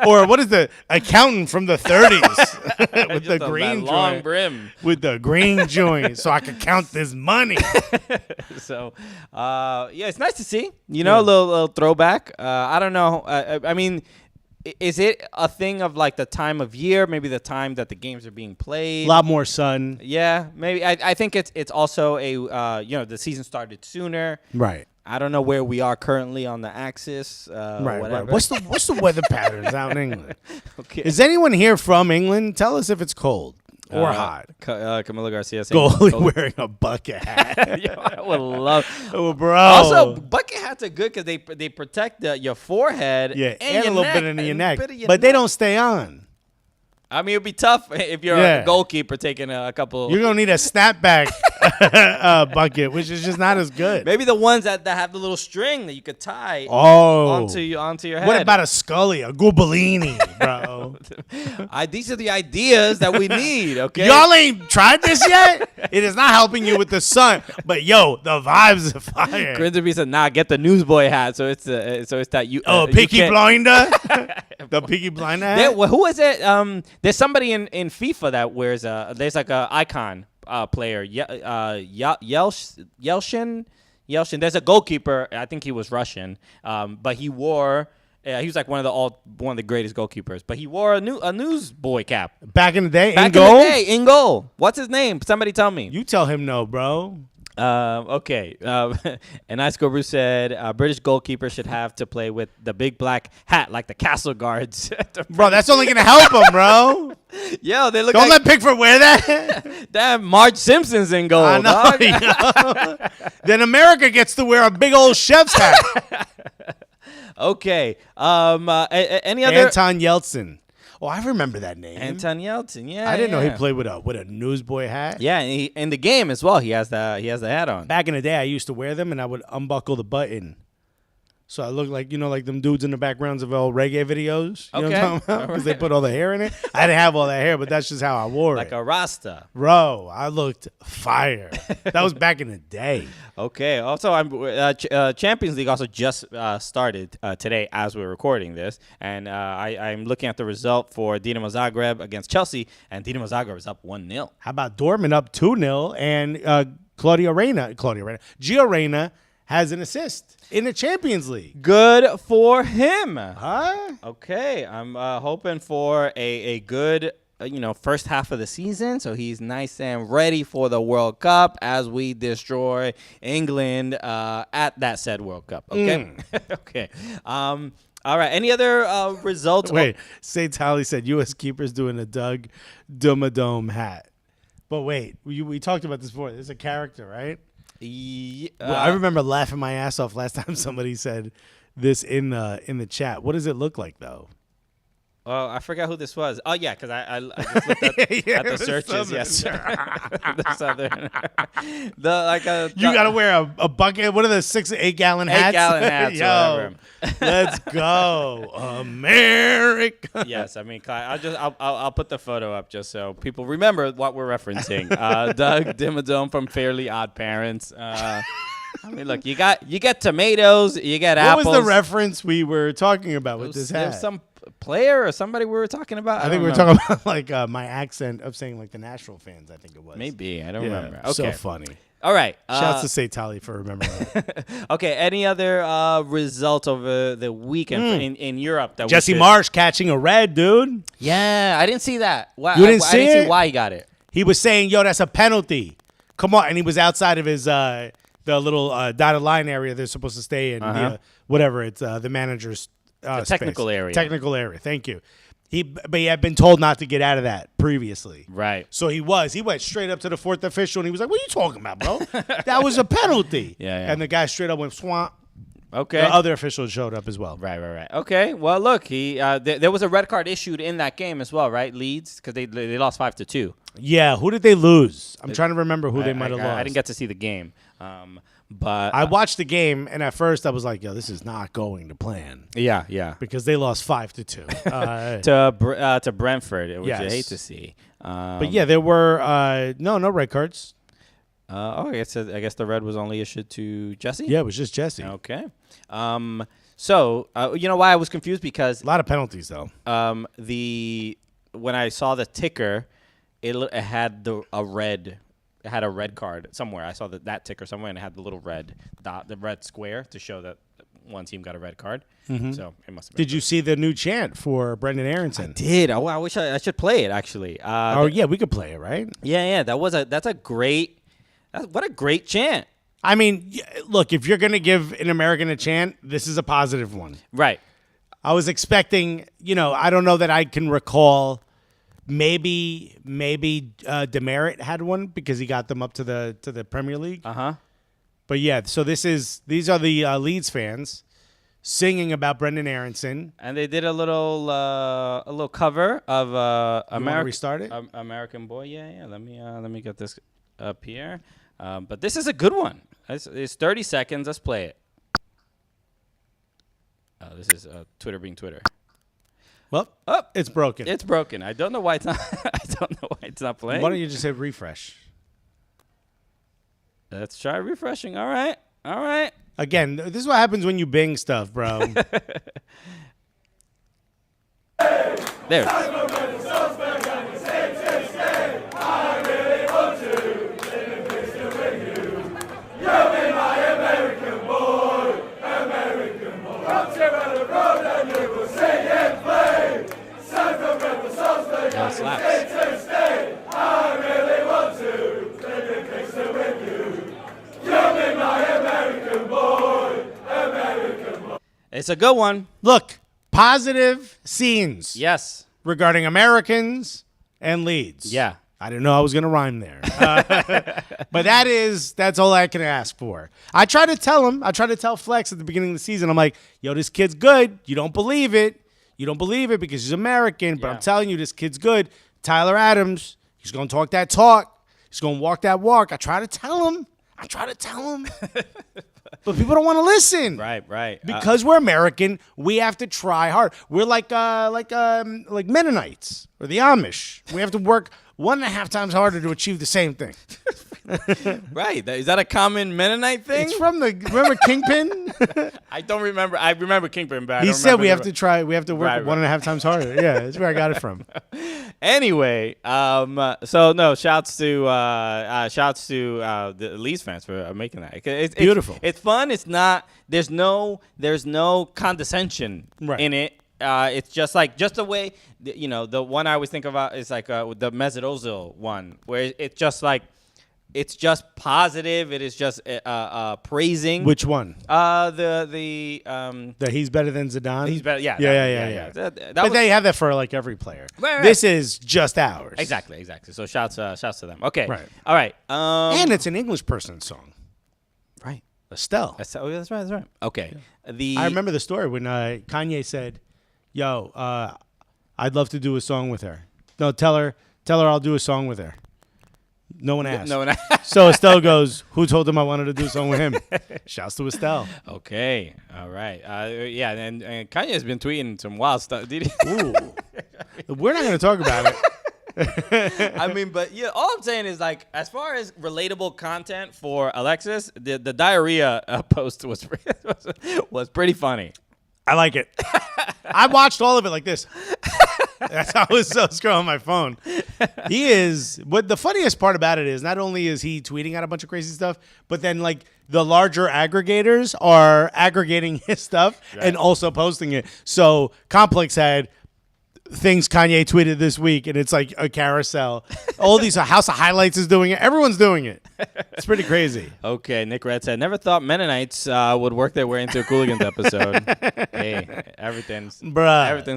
Or what is the accountant from the 30s with the green long joint, brim with the green joint, so I can count this money. So, it's nice to see. A little throwback. I don't know. I mean, is it a thing of like the time of year? Maybe the time that the games are being played. A lot more sun. Yeah, maybe. I think it's also the season started sooner. Right. I don't know where we are currently on the axis. Right. What's the weather patterns out in England? Okay. Is anyone here from England? Tell us if it's cold or hot. Camilo Garcia saying goalie wearing a bucket hat. Yo, I would love. Oh, bro. Also, bucket hats are good because they protect your forehead. Yeah, and a your little neck, bit in your neck. But they don't stay on. I mean, it'd be tough if you're a goalkeeper taking a couple. You're gonna need a snapback bucket, which is just not as good. Maybe the ones that have the little string that you could tie onto your head. What about a Scully, a Gubellini, bro? These are the ideas that we need. Okay, y'all ain't tried this yet. It is not helping you with the sun, but yo, the vibes are fire. Grinderby said, "Nah, get the newsboy hat." So it's that you. Peaky Blinder. The Peaky Blinder hat. Who is it? There's somebody in FIFA that wears there's like a icon player, Yelshin. Yeltsin. There's a goalkeeper. I think he was Russian, but he wore. He was like one of the greatest goalkeepers. But he wore a newsboy cap back in the day. In goal. What's his name? Somebody tell me. You tell him no, bro. Okay. And Ice Guru said British goalkeeper should have to play with the big black hat like the castle guards. Bro, that's only gonna help him, bro. Yo, they look. Don't let Pickford wear that. Damn, Marge Simpson's in goal. I know, dog. Then America gets to wear a big old chef's hat. Okay. Any other? Anton Yeltsin. Oh, I remember that name. Anton Yeltsin. Yeah. I didn't know he played with a newsboy hat. Yeah, and in the game as well. He has the hat on. Back in the day, I used to wear them, and I would unbuckle the button. So I look like, like them dudes in the backgrounds of all reggae videos. You know what I'm talking about? Because they put all the hair in it. I didn't have all that hair, but that's just how I wore it. Like a Rasta. Bro, I looked fire. That was back in the day. Okay. Also, Champions League also just started today as we're recording this. And I'm looking at the result for Dinamo Zagreb against Chelsea. And Dinamo Zagreb is up 1-0. How about Dortmund up 2-0? And Gio Reyna has an assist in the Champions League. Good for him. Huh? Okay. I'm hoping for a good, first half of the season. So he's nice and ready for the World Cup as we destroy England at that said World Cup. Okay. Okay. All right. Any other results? Wait. Say Tally said U.S. keepers doing a Doug Dumadome hat. But wait, we talked about this before. There's a character, right? Well, I remember laughing my ass off last time somebody said this in the chat. What does it look like though? Oh, I forgot who this was. Oh yeah, because I just looked at the searches yesterday. The Southern. You gotta wear a bucket. What are the 6 8 gallon hats? 8 gallon hats. Yo, let's go, America. Yes, I mean I'll put the photo up just so people remember what we're referencing. Doug Dimmadome from Fairly Odd Parents. I mean, look, you get tomatoes, you get apples. What was the reference we were talking about with this hat? There's some player or somebody we were talking about. I think we were talking about like my accent of saying like the Nashville fans. I think it was. Maybe I don't remember. Okay, so funny. All right. Shouts to Say Tally for remembering that. Okay. Any other results over the weekend in Europe? That Jesse Marsch catching a red, dude. Yeah, I didn't see that. You didn't see it? I didn't see why he got it. He was saying, "Yo, that's a penalty. Come on!" And he was outside of his the little dotted line area they're supposed to stay in. Whatever it's the manager's technical area. Technical area. Thank you. But he had been told not to get out of that previously. Right. So he went straight up to the fourth official and he was like, "What are you talking about, bro? That was a penalty." Yeah. And the guy straight up went swamp. Okay. The other officials showed up as well. Right. Okay. Well, look, there was a red card issued in that game as well, right? Leeds, because they lost 5-2. Yeah. Who did they lose? I'm trying to remember who they might have lost. I didn't get to see the game. But I watched the game, and at first I was like, "Yo, this is not going to plan." Yeah. Because they lost 5-2 to Brentford, which I hate to see. But yeah, there were no red cards. I guess the red was only issued to Jesse. Yeah, it was just Jesse. Okay. So you know why I was confused because a lot of penalties though. When I saw the ticker, it had a red. It had a red card somewhere. I saw that ticker somewhere, and it had the little red dot, the red square to show that one team got a red card. Mm-hmm. So it must have been. Did you see the new chant for Brendan Aaronson? I did. Oh, I wish I should play it actually. Yeah, we could play it, right? Yeah. That's a great. What a great chant. I mean, look, if you're gonna give an American a chant, this is a positive one, right? I was expecting. I don't know that I can recall. Maybe Demerit had one because he got them up to the Premier League. But yeah, so these are the Leeds fans singing about Brendan Aaronson, and they did a little cover of American Boy. Yeah. Let me get this up here. But this is a good one. It's 30 seconds. Let's play it. This is Twitter being Twitter. Well, it's broken. It's broken. I don't know why it's not. I don't know why it's not playing. Why don't you just hit refresh? Let's try refreshing. All right. Again, this is what happens when you Bing stuff, bro. There. It's a good one. Look, positive scenes. Yes. Regarding Americans and Leeds. Yeah. I didn't know I was going to rhyme there. But that's all I can ask for. I try to tell Flex at the beginning of the season, I'm like, yo, this kid's good. You don't believe it. You don't believe it because he's American, but I'm telling you, this kid's good. Tyler Adams, he's going to talk that talk. He's going to walk that walk. I try to tell him. But people don't want to listen. Right. Because we're American, we have to try hard. We're like Mennonites or the Amish. We have to work 1.5 times harder to achieve the same thing. Right. Is that a common Mennonite thing? It's from remember Kingpin? I don't remember. I remember Kingpin, but he said we have to work 1.5 times harder. Yeah, that's where I got it from. Anyway, so no, shouts to the Leeds fans for making that. It's beautiful. It's fun. It's not. There's no condescension in it. It's just the way the one I always think about is like the Mesut Ozil one, where it's just like. It's just positive. It is just praising. Which one? The he's better than Zidane. He's better. Yeah. But they have that for like every player. Right. This is just ours. Exactly. So shouts to them. Okay. Right. All right. And it's an English person's song. Right. Estelle. That's right. Okay. I remember the story when Kanye said, "Yo, I'd love to do a song with her." No, tell her I'll do a song with her. No one asked. So Estelle goes, who told him I wanted to do a song with him? Shouts to Estelle. Okay. All right. And Kanye has been tweeting some wild stuff. Did he? Ooh. We're not going to talk about it. I mean, but yeah, all I'm saying is like, as far as relatable content for Alexis, the diarrhea post was pretty funny. I like it. I watched all of it like this. That's how I was scrolling my phone. He is. But the funniest part about it is not only is he tweeting out a bunch of crazy stuff, but then like the larger aggregators are aggregating his stuff and also posting it. So Complex had things Kanye tweeted this week, and it's like a carousel. All these House of Highlights is doing it. Everyone's doing it. It's pretty crazy. Okay, Nick Red said, never thought Mennonites would work their way into a Cooligans episode. Hey, everything's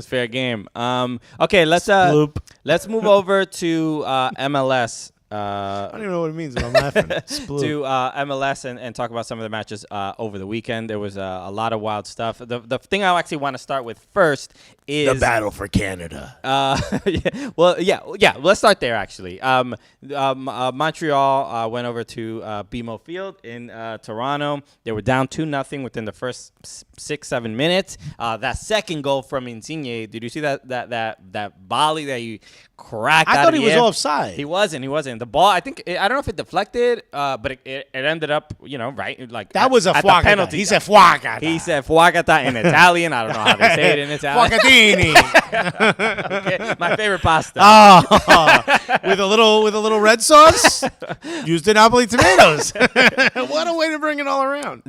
fair game. Okay, let's move over to MLS. I don't even know what it means, but I'm laughing. To MLS and talk about some of the matches over the weekend. There was a lot of wild stuff. The thing I actually want to start with first is the battle for Canada. Let's start there actually. Montreal went over to BMO Field in Toronto. They were down 2-0 within the first 6-7 minutes. That second goal from Insigne. Did you see that volley that he cracked? I thought he was offside. He wasn't. The ball, I don't know if it deflected, but it ended up, right? Like that was a fuagata. He said fuagata. He said fuagata in Italian. I don't know how they say it in Italian. Fuagatini. Okay, my favorite pasta. With a little red sauce. Used in Napoli tomatoes. What a way to bring it all around.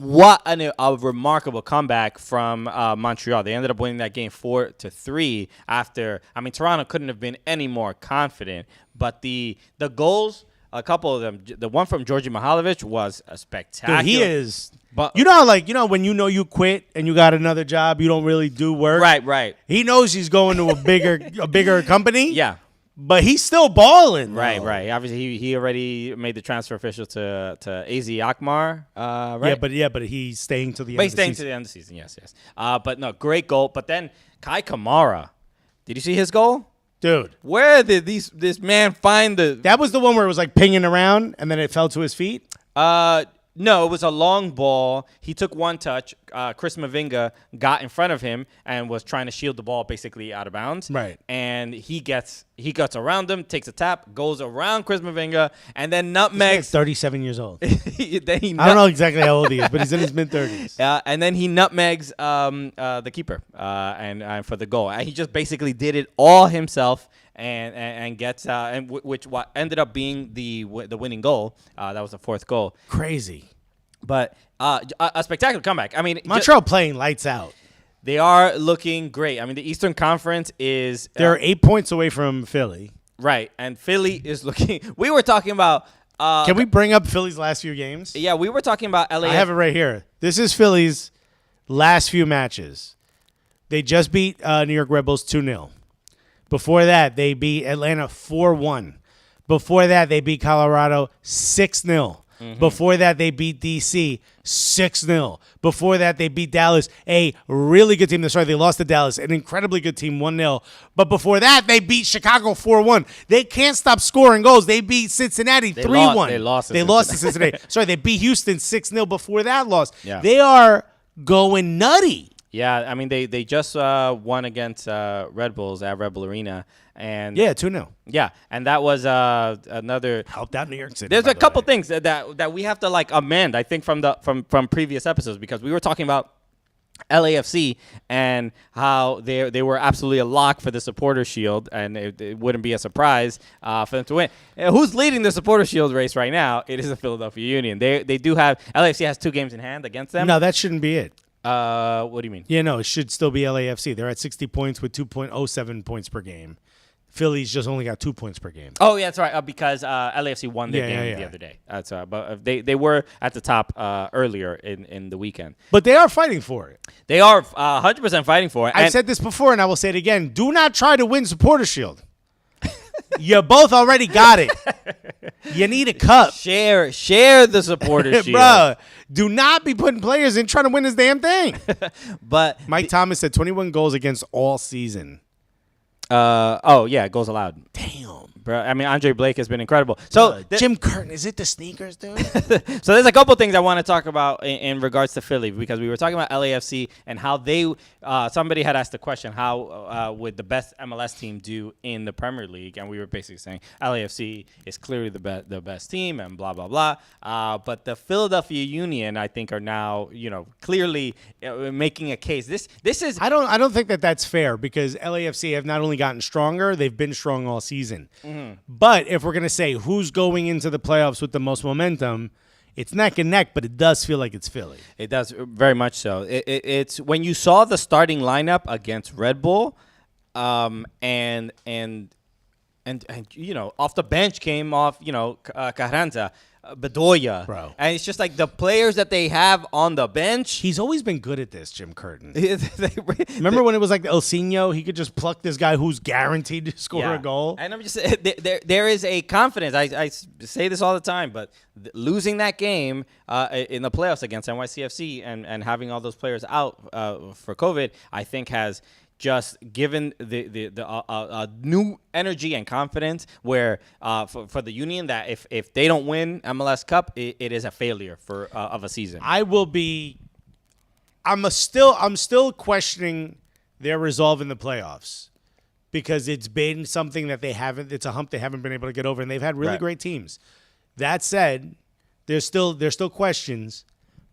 What a remarkable comeback from Montreal. They ended up winning that game 4-3 after, Toronto couldn't have been any more confident. But the goals, a couple of them, the one from Georgi Mihailovic was a spectacular. Dude, he is. But when you quit and you got another job, you don't really do work. Right. He knows he's going to a bigger company. Yeah. But he's still balling. Right. Obviously, he already made the transfer official to AZ Alkmaar, right? But he's staying to the end of the season. He's staying to the end of the season, yes. But no, great goal. But then Kai Kamara, did you see his goal? Dude. Where did this man find the... That was the one where it was like pinging around and then it fell to his feet? No, it was a long ball. He took one touch. Chris Mavinga got in front of him and was trying to shield the ball basically out of bounds. Right. And he gets around him, takes a tap, goes around Chris Mavinga, and then nutmegs. 37 years old. I don't know exactly how old he is, but he's in his mid-30s. And then he nutmegs the keeper and for the goal. And he just basically did it all himself. And gets which ended up being the winning goal. That was the fourth goal. Crazy, but a spectacular comeback. Montreal playing lights out. They are looking great. The Eastern Conference is they're 8 points away from Philly. Right, and Philly is looking. We were talking about Can we bring up Philly's last few games? Yeah, we were talking about LA. I have it right here. This is Philly's last few matches. They just beat New York Red Bulls 2-0. Before that, they beat Atlanta 4-1. Before that, they beat Colorado 6-0. Before that, they beat DC 6-0. Before that, they beat Dallas, a really good team. Sorry, they lost to Dallas, an incredibly good team, 1-0. But before that, they beat Chicago 4-1. They can't stop scoring goals. They beat Cincinnati 3-1. They lost to Cincinnati. Sorry, they beat Houston 6-0 before that loss. Yeah. They are going nutty. Yeah, I mean, they just won against Red Bulls at Red Bull Arena. And 2-0. Yeah, and that was another helped out New York City. There's a couple things that we have to like amend, I think, from previous episodes, because we were talking about LAFC and how they were absolutely a lock for the Supporter Shield, and it wouldn't be a surprise for them to win. Who's leading the Supporter Shield race right now? It is the Philadelphia Union. They do have LAFC has 2 games in hand against them. No, that shouldn't be it. What do you mean? Yeah, no, it should still be LAFC. They're at 60 points with 2.07 points per game. Philly's just only got 2 points per game. Oh, yeah, that's right. Because LAFC won their game the other day. That's but they were at the top earlier in the weekend. But they are fighting for it. They are 100% fighting for it. I've said this before, and I will say it again. Do not try to win Supporter Shield. You both already got it. You need a cup. Share the Supporter Shield. Bro, do not be putting players in trying to win this damn thing. But Mike Thomas said 21 goals against all season. Goals allowed. Damn. Bro, I mean, Andre Blake has been incredible. So Jim Curtin, is it the sneakers, dude? So there's a couple things I want to talk about in regards to Philly, because we were talking about LAFC and how they somebody had asked the question, how would the best MLS team do in the Premier League? And we were basically saying LAFC is clearly the best team and blah, blah, blah. But the Philadelphia Union, I think, are now, clearly making a case. This is... I don't think that's fair, because LAFC have not only gotten stronger, they've been strong all season. But if we're going to say who's going into the playoffs with the most momentum, it's neck and neck, but it does feel like it's Philly. It does, very much so. It's when you saw the starting lineup against Red Bull, and off the bench came off, Carranza, Bedoya. Bro. And it's just like the players that they have on the bench. He's always been good at this, Jim Curtin. Remember when it was like El Sino? He could just pluck this guy who's guaranteed to score a goal. And I'm just there is a confidence. I say this all the time, but losing that game in the playoffs against NYCFC and having all those players out for COVID, I think has just given the new energy and confidence where for the Union, that if they don't win MLS Cup, it is a failure of a season. I'm still questioning their resolve in the playoffs, because it's been something that it's a hump they haven't been able to get over, and they've had really great teams. That said, there's still questions,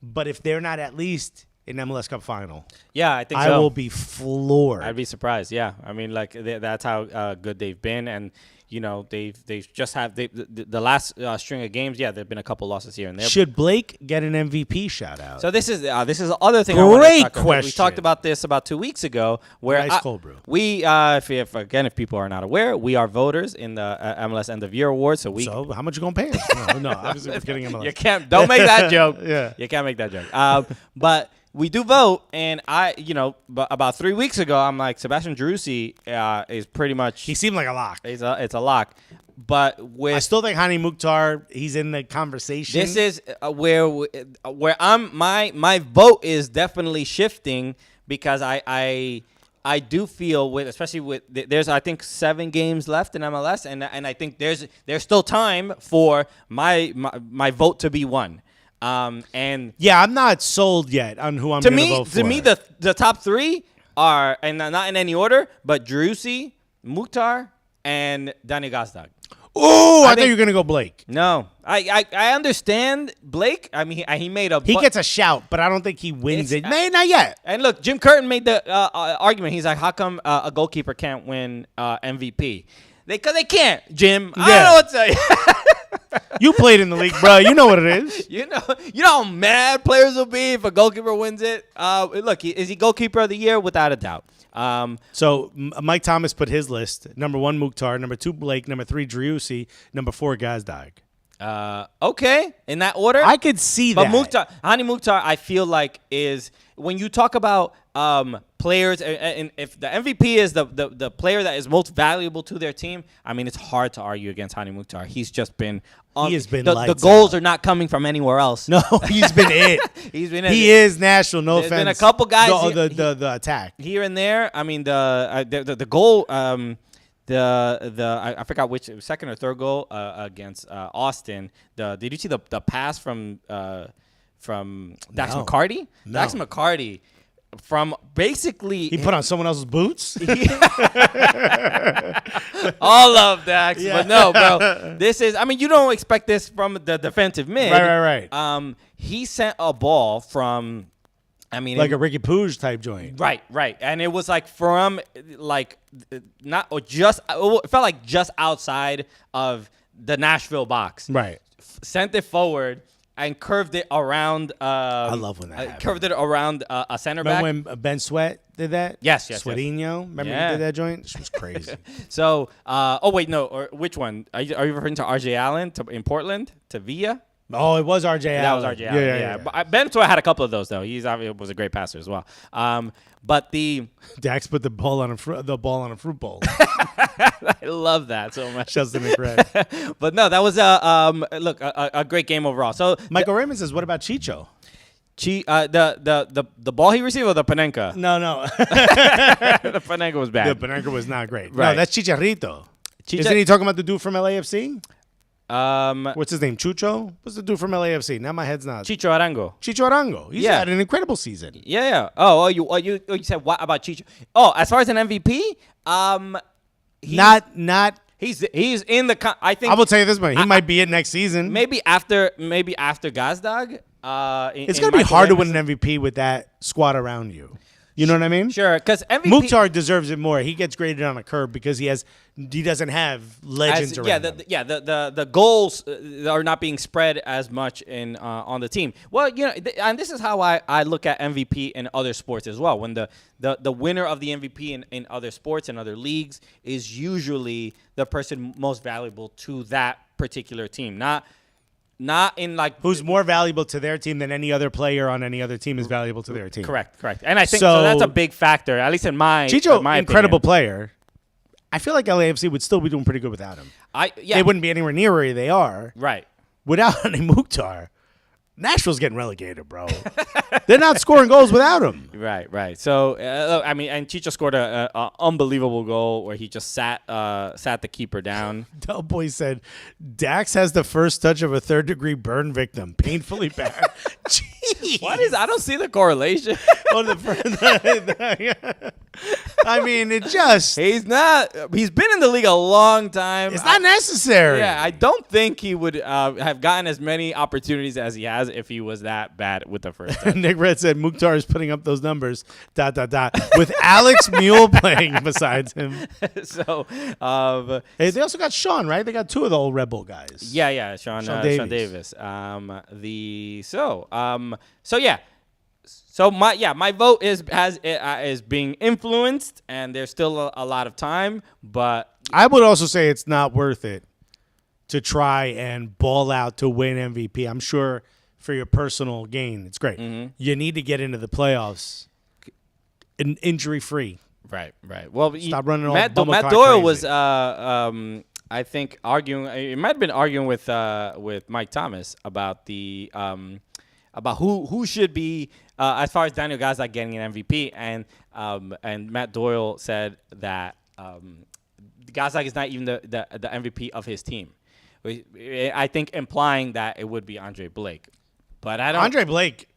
but if they're not at least an MLS Cup final, I think I will be floored. I'd be surprised. Yeah, I mean, like that's how good they've been, and they've just have the last string of games. Yeah, there've been a couple losses here and there. Should Blake get an MVP shout out? So this is the other thing. Great question. We talked about this about 2 weeks ago, where nice cold brew. We if people are not aware, we are voters in the MLS End of Year Awards. So how much you gonna pay us? No, obviously we're kidding. MLS. Don't make that joke. Yeah, you can't make that joke. But we do vote, and about 3 weeks ago, I'm like, Sebastian Driussi is pretty much... He seemed like a lock. It's a lock. But I still think Hani Mukhtar, he's in the conversation. This is where my vote is definitely shifting, because I do feel there's I think 7 games left in MLS, and I think there's still time for my vote to be won. I'm not sold yet on who I'm going to vote for. To me, the top 3 are, and not in any order, but Driussi, Mukhtar, and Dani Gazdag. Oh, I thought you were going to go Blake. No, I understand Blake. I mean, he made he gets a shout, but I don't think he wins it. Not yet. And look, Jim Curtin made the argument. He's like, how come a goalkeeper can't win MVP? Because they can't, Jim. I don't know what to tell you. You played in the league, bro. You know what it is. You know how mad players will be if a goalkeeper wins it. Look, is he goalkeeper of the year? Without a doubt. So Mike Thomas put his list: number 1 Mukhtar, number 2 Blake, number 3 Driussi, number 4 Gazdag. Okay, in that order, I could see that. But Hani Mukhtar, I feel like is when you talk about players, and if the MVP is the player that is most valuable to their team, I mean, it's hard to argue against Hani Mukhtar. He's just been. He has been the goals are not coming from anywhere else. No, he's been it. He is national. No offense. There's been a couple guys. The attack here and there. I mean, the goal. I forgot which second or third goal against Austin. Did you see the pass from Dax McCarty? No. Dax McCarty from basically he put on someone else's boots. All of Dax, but no, bro. This is. I mean, you don't expect this from the defensive mid. Right. He sent a ball from. I mean, like a Ricky Puig type joint. Right. And it was like from not or just it felt like just outside of the Nashville box. Right. Sent it forward and curved it around. I love when that happened. Curved it around a center back. Remember when Ben Sweat did that? Yes. Sweatinho. Remember he did that joint? It was crazy. So, or which one? Are you referring to RJ Allen in Portland to Villa? Oh, it was RJ Allen. That was RJ Allen. Yeah. But Ben Sweat had a couple of those though. He's obviously was a great passer as well. But Dax put the ball on a fruit bowl. I love that so much. Justin McRae. But no, that was a great game overall. So Michael Raymond says, "What about Chicho?" The ball he received or the Panenka? No. The Panenka was bad. The Panenka was not great. Right. No, that's Chicharito. Isn't he talking about the dude from LAFC? What's his name? Chucho? What's the dude from LAFC? Now my head's not. Chicho Arango. He's had an incredible season. Yeah. Oh, you said what about Chicho? Oh, as far as an MVP, he's in the. I think I will tell you this much. He might be it next season. Maybe after Gazdag. It's gonna be hard to win an MVP with that squad around you. You know what I mean? Sure, because MVP Mukhtar deserves it more. He gets graded on a curve because he doesn't have legends around him. The goals are not being spread as much on the team. Well, and this is how I look at MVP in other sports as well. When the winner of the MVP in other sports and other leagues is usually the person most valuable to that particular team, not in like who's more valuable to their team than any other player on any other team is valuable to their team. Correct. And I think so that's a big factor, at least in my incredible opinion. Player. I feel like LAFC would still be doing pretty good without him. They wouldn't be anywhere near where they are. Right. Without Hani Mukhtar, Nashville's getting relegated, bro. They're not scoring goals without him. Right. So, and Chicho scored an unbelievable goal where he just sat the keeper down. Del Boy said, Dax has the first touch of a third-degree burn victim. Painfully bad. Jeez. What is? I don't see the correlation. I mean, it just... He's been in the league a long time. It's not necessary. Yeah, I don't think he would have gotten as many opportunities as he has if he was that bad with the first time. Nick Red said Mukhtar is putting up those numbers, ... with Alex Mule playing besides him. So, they also got Sean, right? They got two of the old Red Bull guys. Yeah, Sean Davis. So my vote is being influenced, and there's still a lot of time, but I would also say it's not worth it to try and ball out to win MVP. I'm sure for your personal gain, it's great. Mm-hmm. You need to get into the playoffs injury free. Right. Well, stop running all Matt Doyle was I think arguing. It might have been arguing with Mike Thomas about the about who should be as far as Daniel Gazdag getting an MVP, and Matt Doyle said that Gazdag is not even the MVP of his team. I think implying that it would be Andre Blake, but I don't. Andre Blake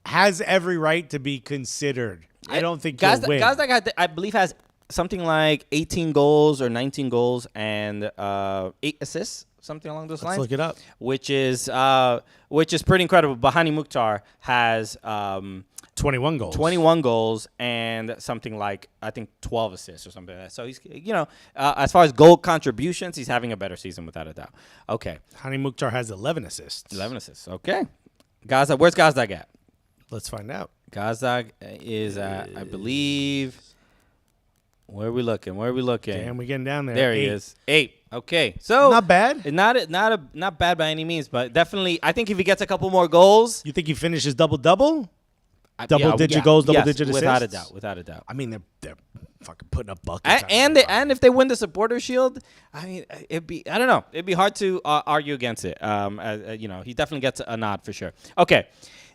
has every right to be considered. I don't think he'll win. Gazdag, I believe, has something like 18 goals or 19 goals and 8 assists, something along those lines. Let's look it up. Which is pretty incredible. But Hani Mukhtar has 21 goals. 21 goals and something like, I think, 12 assists or something like that. So he's, as far as goal contributions, he's having a better season without a doubt. Okay. Hani Mukhtar has 11 assists. 11 assists. Okay. Gazdag, where's Gazdag at? Let's find out. Gazdag is at, I believe, Where are we looking? Damn, we getting down there. There he is. 8. Okay, so not bad. Not bad by any means, but definitely, I think if he gets a couple more goals, you think he finishes double-double? Double-digit goals, double-digit assists? Without a doubt. I mean, they're fucking putting up buckets. And if they win the Supporter Shield, I mean, I don't know. It'd be hard to argue against it. He definitely gets a nod for sure. Okay.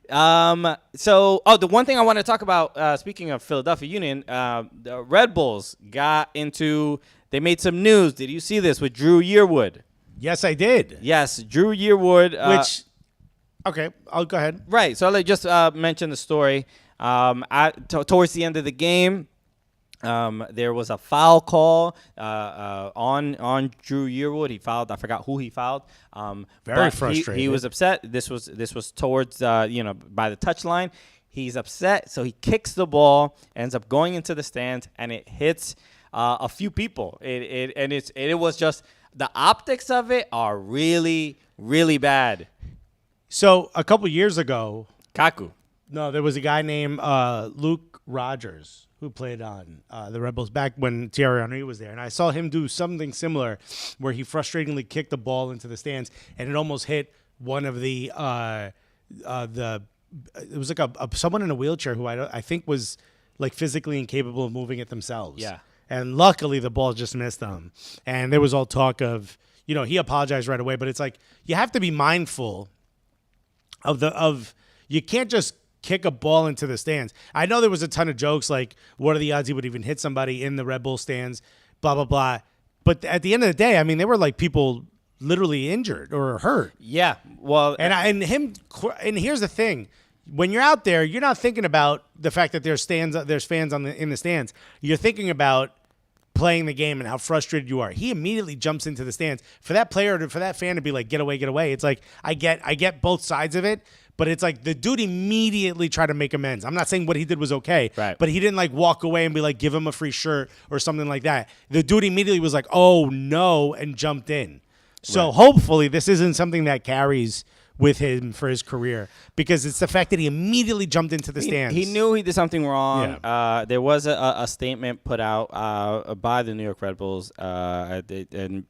The one thing I want to talk about, speaking of Philadelphia Union, the Red Bulls they made some news. Did you see this with Drew Yearwood? Yes, I did. Yes, Drew Yearwood. Okay, I'll go ahead. Right. So I'll just mention the story. Towards the end of the game, there was a foul call on Drew Yearwood. He fouled. I forgot who he fouled. Very frustrated. He was upset. This was towards by the touchline. He's upset, so he kicks the ball, ends up going into the stands, and it hits a few people. It was just the optics of it are really, really bad. So a couple years ago, Kaku. No, there was a guy named Luke Rogers who played on the Red Bulls back when Thierry Henry was there. And I saw him do something similar where he frustratingly kicked the ball into the stands and it almost hit one of it was like someone in a wheelchair who I think was like physically incapable of moving it themselves. Yeah. And luckily the ball just missed them. And there was all talk of, he apologized right away, but it's like you have to be mindful of you can't just kick a ball into the stands. I know there was a ton of jokes like, what are the odds he would even hit somebody in the Red Bull stands, blah, blah, blah. But at the end of the day, I mean, they were like people literally injured or hurt. Yeah, well. And here's the thing. When you're out there, you're not thinking about the fact that there's fans in the stands. You're thinking about playing the game and how frustrated you are. He immediately jumps into the stands. For that for that fan to be like, get away. It's like, I get both sides of it, but it's like the dude immediately tried to make amends. I'm not saying what he did was okay, right, but he didn't like walk away and be like, give him a free shirt or something like that. The dude immediately was like, oh no, and jumped in. So hopefully this isn't something that carries with him for his career, because it's the fact that he immediately jumped into the stands. He knew he did something wrong. Yeah. There was a statement put out by the New York Red Bulls, and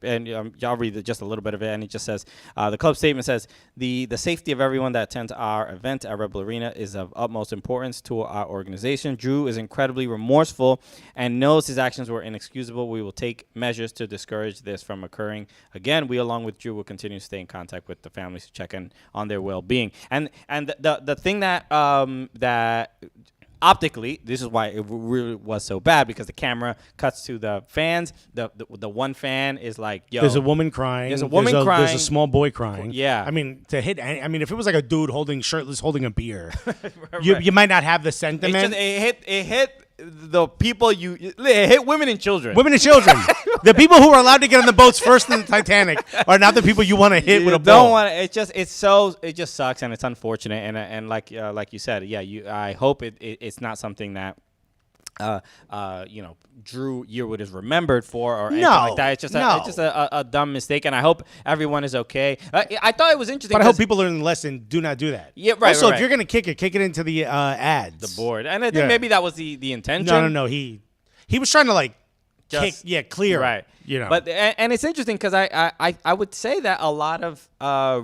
I'll read just a little bit of it, and it just says, the club statement says, the safety of everyone that attends our event at Red Bull Arena is of utmost importance to our organization. Drew is incredibly remorseful and knows his actions were inexcusable. We will take measures to discourage this from occurring again. We, along with Drew, will continue to stay in contact with the families to check in on their well-being. And the thing that optically, this is why it really was so bad, because the camera cuts to the fans. The one fan is like, yo. There's a woman crying. There's a small boy crying. Yeah. I mean, if it was like a dude shirtless holding a beer, right. you might not have the sentiment. It hit the people it hit women and children. The people who are allowed to get on the boats first in the Titanic are not the people you want to hit with a ball. It just sucks, and it's unfortunate, and like you said, I hope it's not something that Drew Yearwood is remembered for or anything like that. It's just a dumb mistake, and I hope everyone is okay. I thought it was interesting. But I hope people learn the lesson. Do not do that. Yeah, right. Also, if you're going to kick it into the ads. The board. And I think maybe that was the intention. No. He was trying to clear. Right. But and it's interesting because I would say that a lot of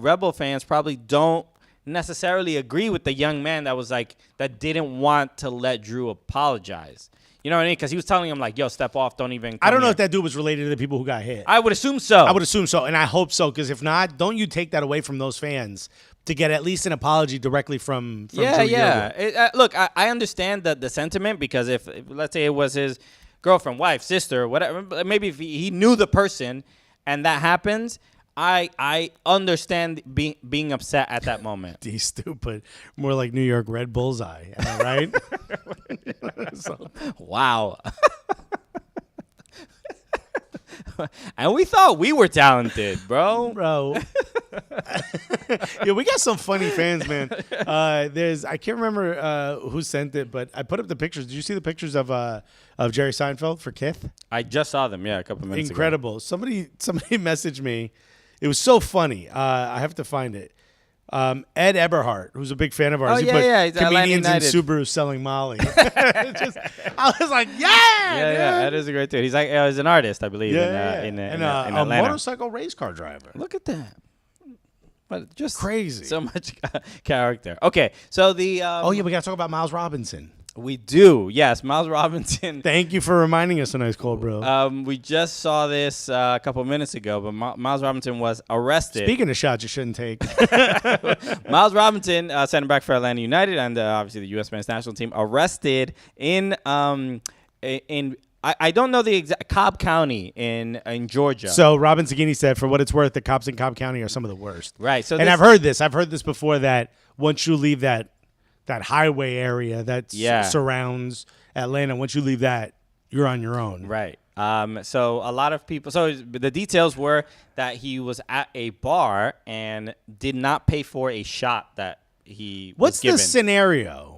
Rebel fans probably don't necessarily agree with the young man that didn't want to let Drew apologize. You know what I mean? Because he was telling him like, yo, step off, don't even come I don't know here. if that dude was related to the people who got hit. I would assume so. And I hope so, because if not, don't you take that away from those fans to get at least an apology directly from Drew Yearwood. Look, I understand the sentiment, because if let's say it was his girlfriend, wife, sister, whatever, maybe if he knew the person and that happens, I understand being upset at that moment. D stupid. More like New York Red Bullseye. Am I right? Wow. And we thought we were talented, bro. Yeah, we got some funny fans, man. I can't remember who sent it, but I put up the pictures. Did you see the pictures of Jerry Seinfeld for Kith? I just saw them, a couple minutes Incredible. ago. Somebody messaged me. It was so funny. I have to find it. Ed Eberhardt, who's a big fan of ours. Oh, yeah. He's comedians in Subaru selling Molly. I was like, yeah. That is a great dude. He's like, he's an artist, I believe, in a Atlanta. motorcycle race car driver. Look at that. But just crazy. So much character. Okay, so we got to talk about Miles Robinson. We do, yes. Miles Robinson. Thank you for reminding us, a nice call, bro. We just saw this a couple minutes ago, but Miles Robinson was arrested. Speaking of shots you shouldn't take. Miles Robinson, center back for Atlanta United and obviously the U.S. men's national team, arrested in I don't know the exact Cobb County in Georgia. So Robin Zagini said, for what it's worth, the cops in Cobb County are some of the worst. Right. So I've heard this before, that once you leave that highway area that surrounds Atlanta, once you leave that, you're on your own. Right. So a lot of people. So the details were that he was at a bar and did not pay for a shot that he was given. What's the scenario?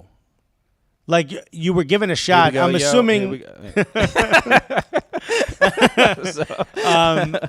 Like, you were given a shot. I'm assuming.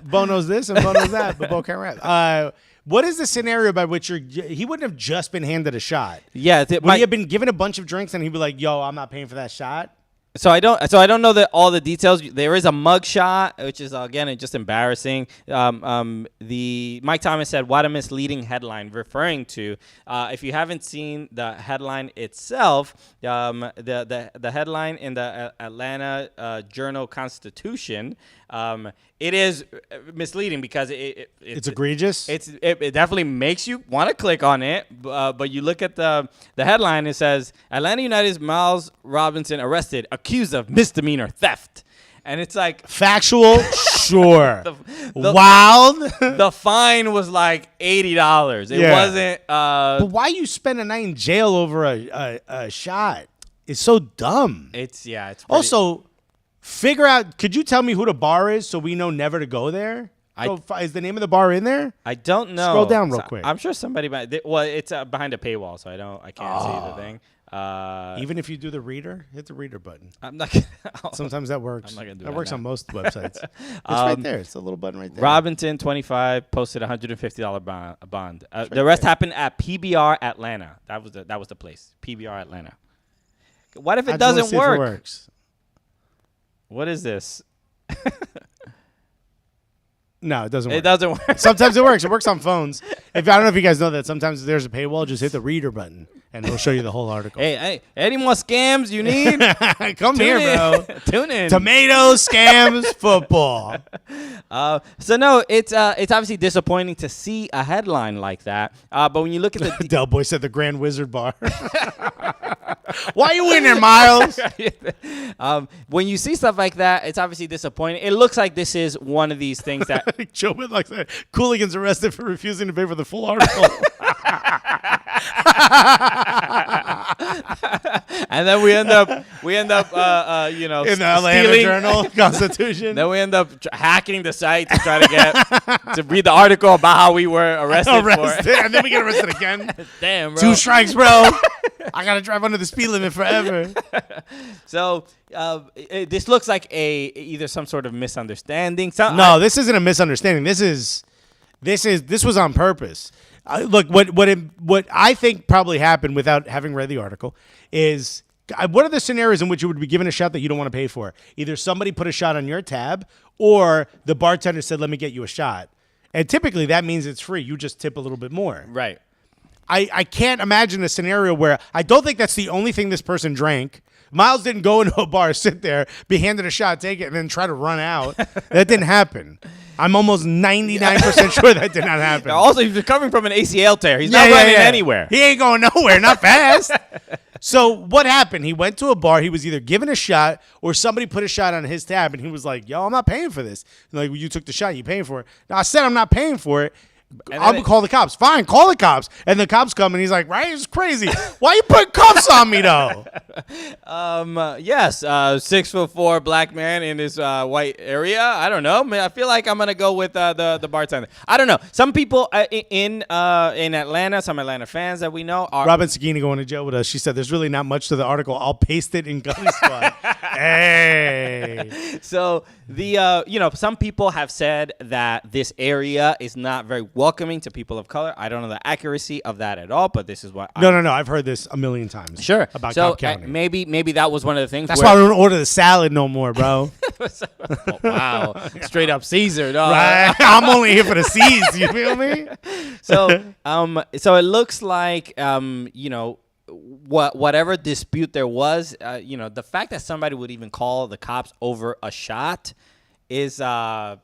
Bo knows this and Bo knows that, but Bo can't rap. What is the scenario by which he wouldn't have just been handed a shot? Yeah. Would he have been given a bunch of drinks and he'd be like, yo, I'm not paying for that shot? So I don't know all the details. There is a mug shot, which is again just embarrassing. The Mike Thomas said, "What a misleading headline," referring to if you haven't seen the headline itself, the headline in the Atlanta Journal-Constitution. It is misleading because it's egregious. It definitely makes you want to click on it, but you look at the headline. It says Atlanta United's Miles Robinson arrested, accused of misdemeanor theft, and it's like factual, sure. Wild. The fine was like $80. It wasn't. But why you spend a night in jail over a shot? It's so dumb. It's also. Figure out. Could you tell me who the bar is so we know never to go there? Is the name of the bar in there? I don't know. Scroll down real quick. I'm sure somebody. It's behind a paywall, so I can't see the thing. Even if you do the reader, hit the reader button. I'm not gonna. Sometimes that works. I'm not gonna do that works now. on most websites. It's right there. It's the little button right there. Robinson, 25, posted $150 bond. The rest happened at PBR Atlanta. That was the place. PBR Atlanta. What if it doesn't work? If it works. What is this? No, it doesn't work. It doesn't work. Sometimes it works. It works on phones. I don't know if you guys know that. Sometimes if there's a paywall, just hit the reader button, and it'll show you the whole article. Hey, any more scams you need? Come here, bro. Tune in. Tomatoes, scams, football. So no, it's obviously disappointing to see a headline like that. But when you look at the Del Boy said the Grand Wizard Bar. Why are you in there, Miles? When you see stuff like that, it's obviously disappointing. It looks like this is one of these things that Joe Whitlock said, Cooligans arrested for refusing to pay for the full article. And then we end up in the Atlanta Journal-Constitution. Then we end up hacking the site to try to get to read the article about how we were arrested for it. And then we get arrested again. Damn, bro. 2 strikes, bro. I gotta drive under the speed limit forever. So this looks like either some sort of misunderstanding. This isn't a misunderstanding. This was on purpose. Look, what I think probably happened without having read the article is, what are the scenarios in which you would be given a shot that you don't want to pay for? Either somebody put a shot on your tab, or the bartender said, "Let me get you a shot," and typically that means it's free. You just tip a little bit more. Right. I can't imagine a scenario where I don't think that's the only thing this person drank. Miles didn't go into a bar, sit there, be handed a shot, take it, and then try to run out. That didn't happen. I'm almost 99% sure that did not happen. Also, he's recovering from an ACL tear. He's not running anywhere. He ain't going nowhere, not fast. So what happened? He went to a bar. He was either given a shot or somebody put a shot on his tab, and he was like, yo, I'm not paying for this. Like, well, you took the shot. You paying for it. Now, I said I'm not paying for it. I'll call the cops. Fine, call the cops. And the cops come, and he's like, right, it's crazy. Why you put cuffs on me, though? Yes, 6'4" black man in this white area. I don't know. I feel like I'm gonna go with the bartender. I don't know. Some people in Atlanta, some Atlanta fans that we know are. Robin Sagini going to jail with us. She said, "There's really not much to the article. I'll paste it in Gully Squad." Hey. So some people have said that this area is not very welcoming to people of color. I don't know the accuracy of that at all, but this is what. No. I've heard this a million times. Sure. About so Cobb County. Maybe that was one of the things. That's why I don't order the salad no more, bro. Oh, wow, straight up Caesar, dog. Right? I'm only here for the C's. You feel me? So it looks like whatever dispute there was, the fact that somebody would even call the cops over a shot is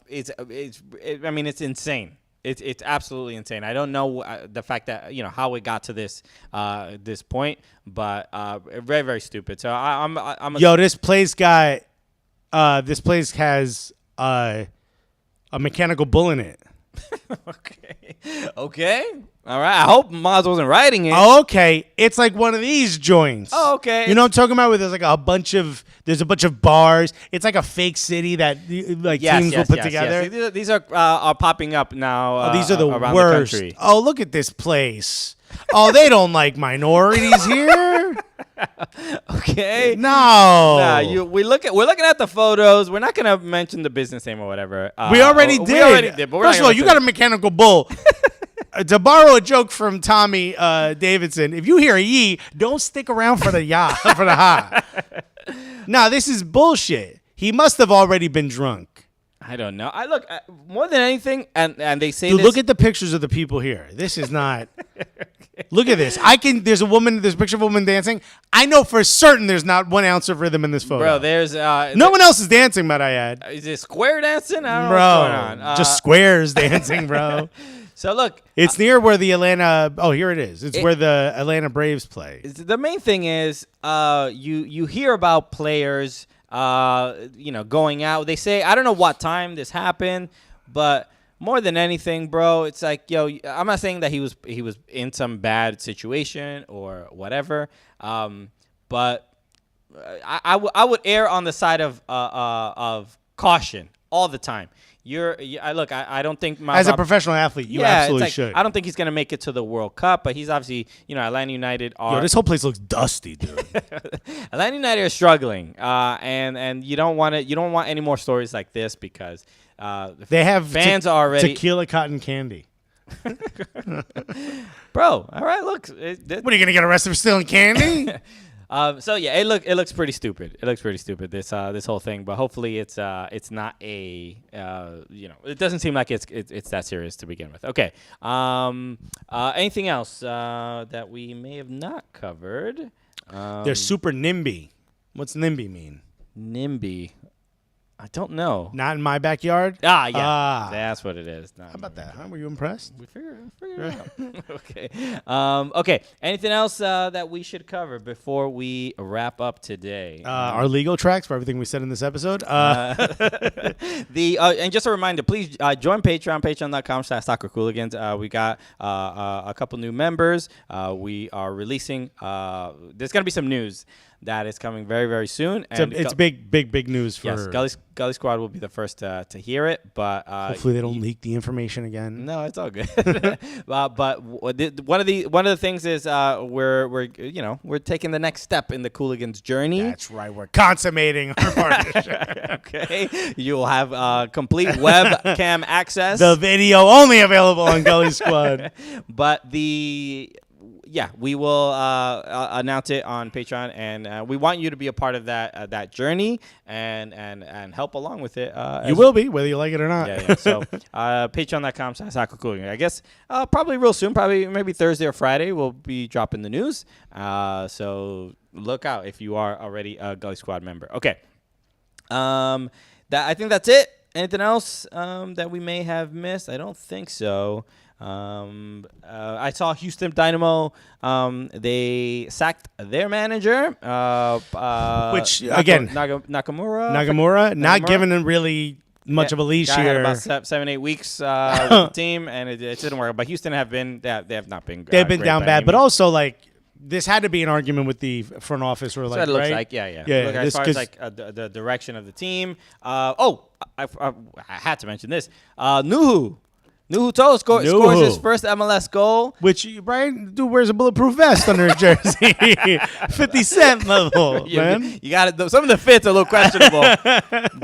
it's insane. It's absolutely insane. I don't know the fact that how it got to this point, but very, very stupid. So this place has a mechanical bull in it. Okay. All right. I hope Maz wasn't writing it. Oh, okay. It's like one of these joints. Oh, okay. You know what I'm talking about? Where there's like a bunch of bars. It's like a fake city that teams will put together. Yes. These are popping up now. These are the around worst. The country. Oh, look at this place. Oh, they don't like minorities here. Okay. No. We're looking at the photos. We're not gonna mention the business name or whatever. We already did. But first of all, you got a mechanical bull. To borrow a joke from Tommy Davidson, if you hear a yee, don't stick around for the ya for the ha. No, this is bullshit. He must have already been drunk. I don't know. I look more than anything, and they say, dude, look at the pictures of the people here. This is not. Look at this. There's a picture of a woman dancing. I know for certain there's not 1 ounce of rhythm in this photo. Bro, there's no one else is dancing, might I add. Is it square dancing? I don't know what's going on. Just squares dancing, bro. So look, it's near where the Atlanta. Oh, here it is. It's where the Atlanta Braves play. The main thing is, you hear about players, going out. They say, I don't know what time this happened, but more than anything, bro, it's like, I'm not saying that he was in some bad situation or whatever, but I would err on the side of caution all the time. I don't think as a professional athlete, you absolutely should. I don't think he's gonna make it to the World Cup, but he's obviously, Atlanta United are. This whole place looks dusty, dude. Atlanta United are struggling, and you don't want any more stories like this because they have fans already tequila cotton candy. Bro, all right, look. What are you gonna get arrested for stealing candy? It looks pretty stupid. It looks pretty stupid, this whole thing. But hopefully it's not it doesn't seem like it's that serious to begin with. Okay. Anything else that we may have not covered? They're super NIMBY. What's NIMBY mean? NIMBY. I don't know. Not in my backyard? Yeah. That's what it is. How about that, huh? Were you impressed? We figured it out. Okay. Okay. Anything else that we should cover before we wrap up today? Our legal tracks for everything we said in this episode. And just a reminder, please join Patreon, patreon.com/soccercooligans. We got a couple new members. We are releasing. There's going to be some news that is coming very, very soon. And it's big news for... Yes, Gully Squad will be the first to hear it, but... hopefully they don't leak the information again. No, it's all good. But one of the things is we're taking the next step in the Cooligans journey. That's right. We're consummating our partnership. Okay. You'll have complete webcam access. The video only available on Gully Squad. But we will announce it on Patreon, and we want you to be a part of that journey and help along with it. You will be, whether you like it or not. Yeah. So patreon.com/soccercooligans. I guess probably real soon, probably maybe Thursday or Friday, we'll be dropping the news. So look out if you are already a Gully Squad member. Okay. I think that's it. Anything else that we may have missed? I don't think so. I saw Houston Dynamo. They sacked their manager, which again, Nagamura, not giving them really much of a leash here. Had about 7-8 weeks with the team, and it didn't work. But Houston have not been. They've been down bad, but also like. This had to be an argument with the front office, or like, so it looks right? like, yeah. Look, as far as like the direction of the team. I had to mention this. Nuhu Nuhu scores his first MLS goal. Which, Brian, dude wears a bulletproof vest under his jersey. 50 Cent level, man. You got it. Some of the fits are a little questionable.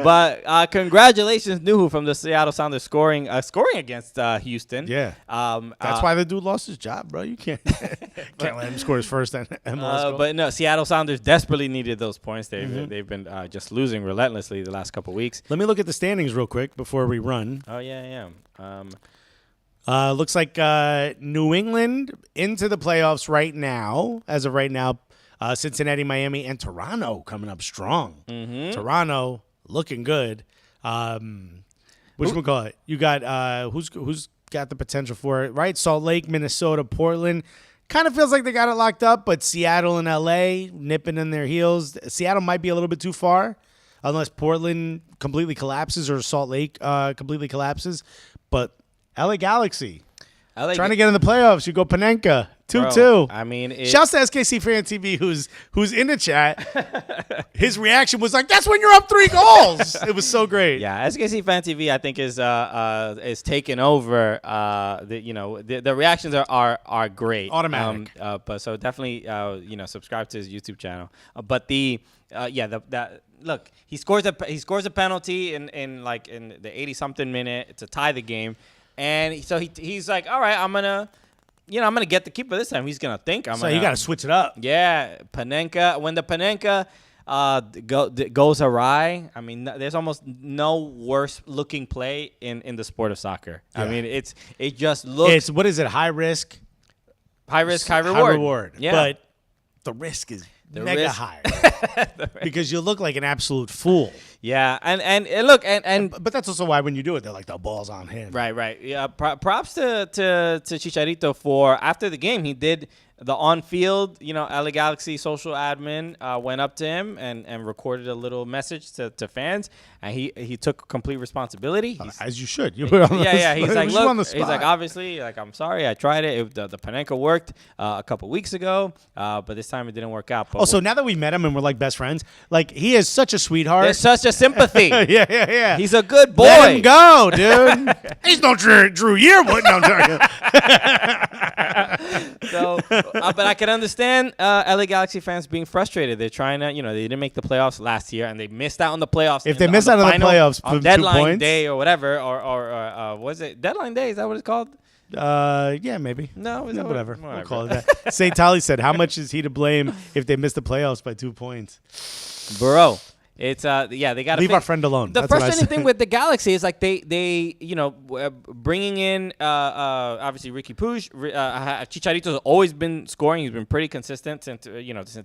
But congratulations, Nuhu, from the Seattle Sounders scoring against Houston. Yeah. That's why the dude lost his job, bro. You can't let him score his first MLS goal. But no, Seattle Sounders desperately needed those points. They've been just losing relentlessly the last couple of weeks. Let me look at the standings real quick before we run. Oh, yeah. Looks like New England into the playoffs right now. As of right now, Cincinnati, Miami, and Toronto coming up strong. Mm-hmm. Toronto looking good. Whatchamacallit? You got who's got the potential for it, right? Salt Lake, Minnesota, Portland. Kind of feels like they got it locked up, but Seattle and LA nipping in their heels. Seattle might be a little bit too far unless Portland completely collapses or Salt Lake completely collapses. But LA Galaxy trying to get in the playoffs. You go Panenka 2-2. I mean, shouts to SKC Fan TV who's in the chat. His reaction was like, "That's when you're up 3 goals." It was so great. Yeah, SKC Fan TV I think is taking over. The reactions are great, automatic. But so definitely subscribe to his YouTube channel. But look, he scores a penalty in the 80-something minute to tie the game. And so he's like, all right, I'm gonna get the keeper this time. He's gonna think you got to switch it up. Yeah, Panenka. When the Panenka goes awry, I mean, there's almost no worse looking play in the sport of soccer. Yeah. I mean, it just looks. It's what is it? High risk, high reward. High reward. Yeah, but the risk is mega high because you look like an absolute fool. Yeah, and look, and but that's also why when you do it, they're like, the ball's on him. Right. Yeah, props to Chicharito for after the game. He did the on-field, LA Galaxy social admin went up to him and recorded a little message to fans, and he took complete responsibility. As you should. He's like, look, he's like, obviously, like, I'm sorry, I tried it. The Panenka worked a couple weeks ago, but this time it didn't work out. But so now that we met him and we're like best friends, like, he is such a sweetheart. There's such a sympathy. Yeah. He's a good boy. Let him go, dude. He's no Drew Yearwood. No, So, but I can understand LA Galaxy fans being frustrated. They're trying to, they didn't make the playoffs last year, and they missed out on the playoffs. If they missed out on the playoffs on for deadline 2 points day or whatever, or was it deadline day? Is that what it's called? Yeah, maybe. No, whatever. We'll call it that. St. Tally said, how much is he to blame if they missed the playoffs by 2 points? Bro. It's they got to leave our friend alone. The frustrating thing with the Galaxy is like they bringing in obviously Ricky Puig. Chicharito's always been scoring. He's been pretty consistent since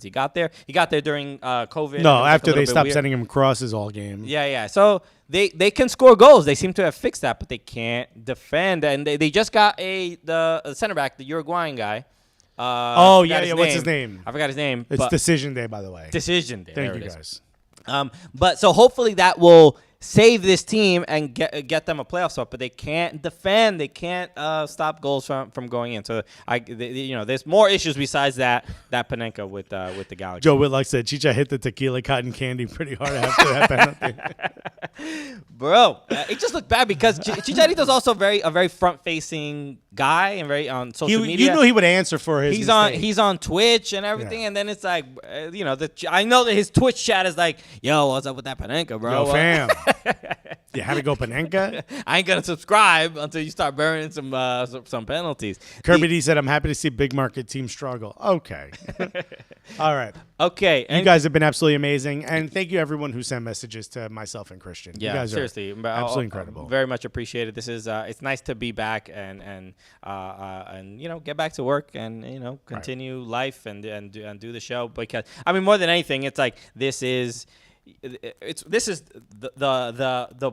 he got there. He got there during COVID. No, after they stopped sending him crosses all game. Yeah. So they can score goals. They seem to have fixed that, but they can't defend. And they just got the center back, the Uruguayan guy. What's his name? I forgot his name. It's Decision Day, by the way. Decision Day. Thank you, guys. But so hopefully that will save this team and get them a playoff spot. But they can't defend. They can't stop goals from going in. So there's more issues besides that Panenka with the Galaxy. Joe Whitlock said Chicha hit the tequila cotton candy pretty hard after that penalty. Bro, it just looked bad because Chicharito's also a very front facing guy and very on social media. You knew he would answer for his mistake. He's on Twitch and everything, and then it's like I know that his Twitch chat is like, yo, what's up with that Panenka, bro? Yo, fam. You had to go Panenka? I ain't gonna subscribe until you start burning some penalties. Kirby D said, I'm happy to see big market team struggle. Okay. All right. Okay. You guys have been absolutely amazing. And thank you everyone who sent messages to myself and Christian. Yeah, you guys seriously. are absolutely incredible. Very much appreciated. This is it's nice to be back and get back to work and continue life and do the show, because I mean, more than anything, it's like this is the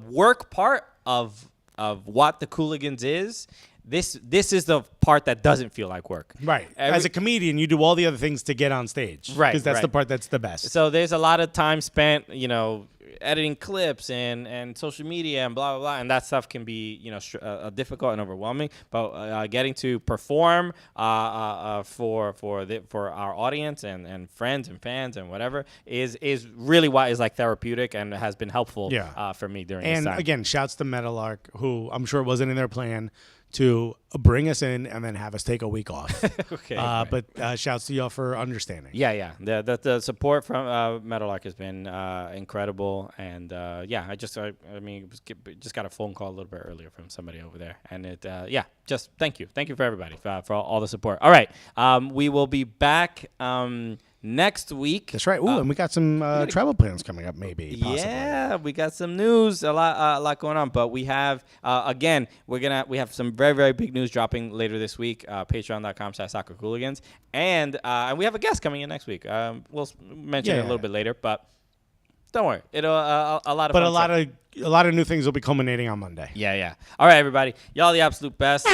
work part of what the Cooligans is. this is the part that doesn't feel like work. Right. As a comedian, you do all the other things to get on stage. Right. Because that's the part that's the best. So there's a lot of time spent, editing clips and social media and blah blah blah, and that stuff can be difficult and overwhelming. But getting to perform for our audience and friends and fans and whatever is really what is like therapeutic and has been helpful for me during this time. And again, shouts to Metalark, who I'm sure wasn't in their plan to bring us in and then have us take a week off. Okay. But shouts to y'all for understanding. Yeah. The support from Metalark has been incredible, and I just got a phone call a little bit earlier from somebody over there, and it just thank you for everybody for all the support. All right, we will be back next week. That's right. Ooh, and we got some travel plans coming up, maybe. Possibly. Yeah, we got some news, a lot going on. But we have again, we have some very, very big news dropping later this week. Patreon.com/soccercooligans, and we have a guest coming in next week. We'll mention it a little bit later, but don't worry, it'll a lot of. But fun a lot of new things will be culminating on Monday. Yeah. All right, everybody, y'all the absolute best.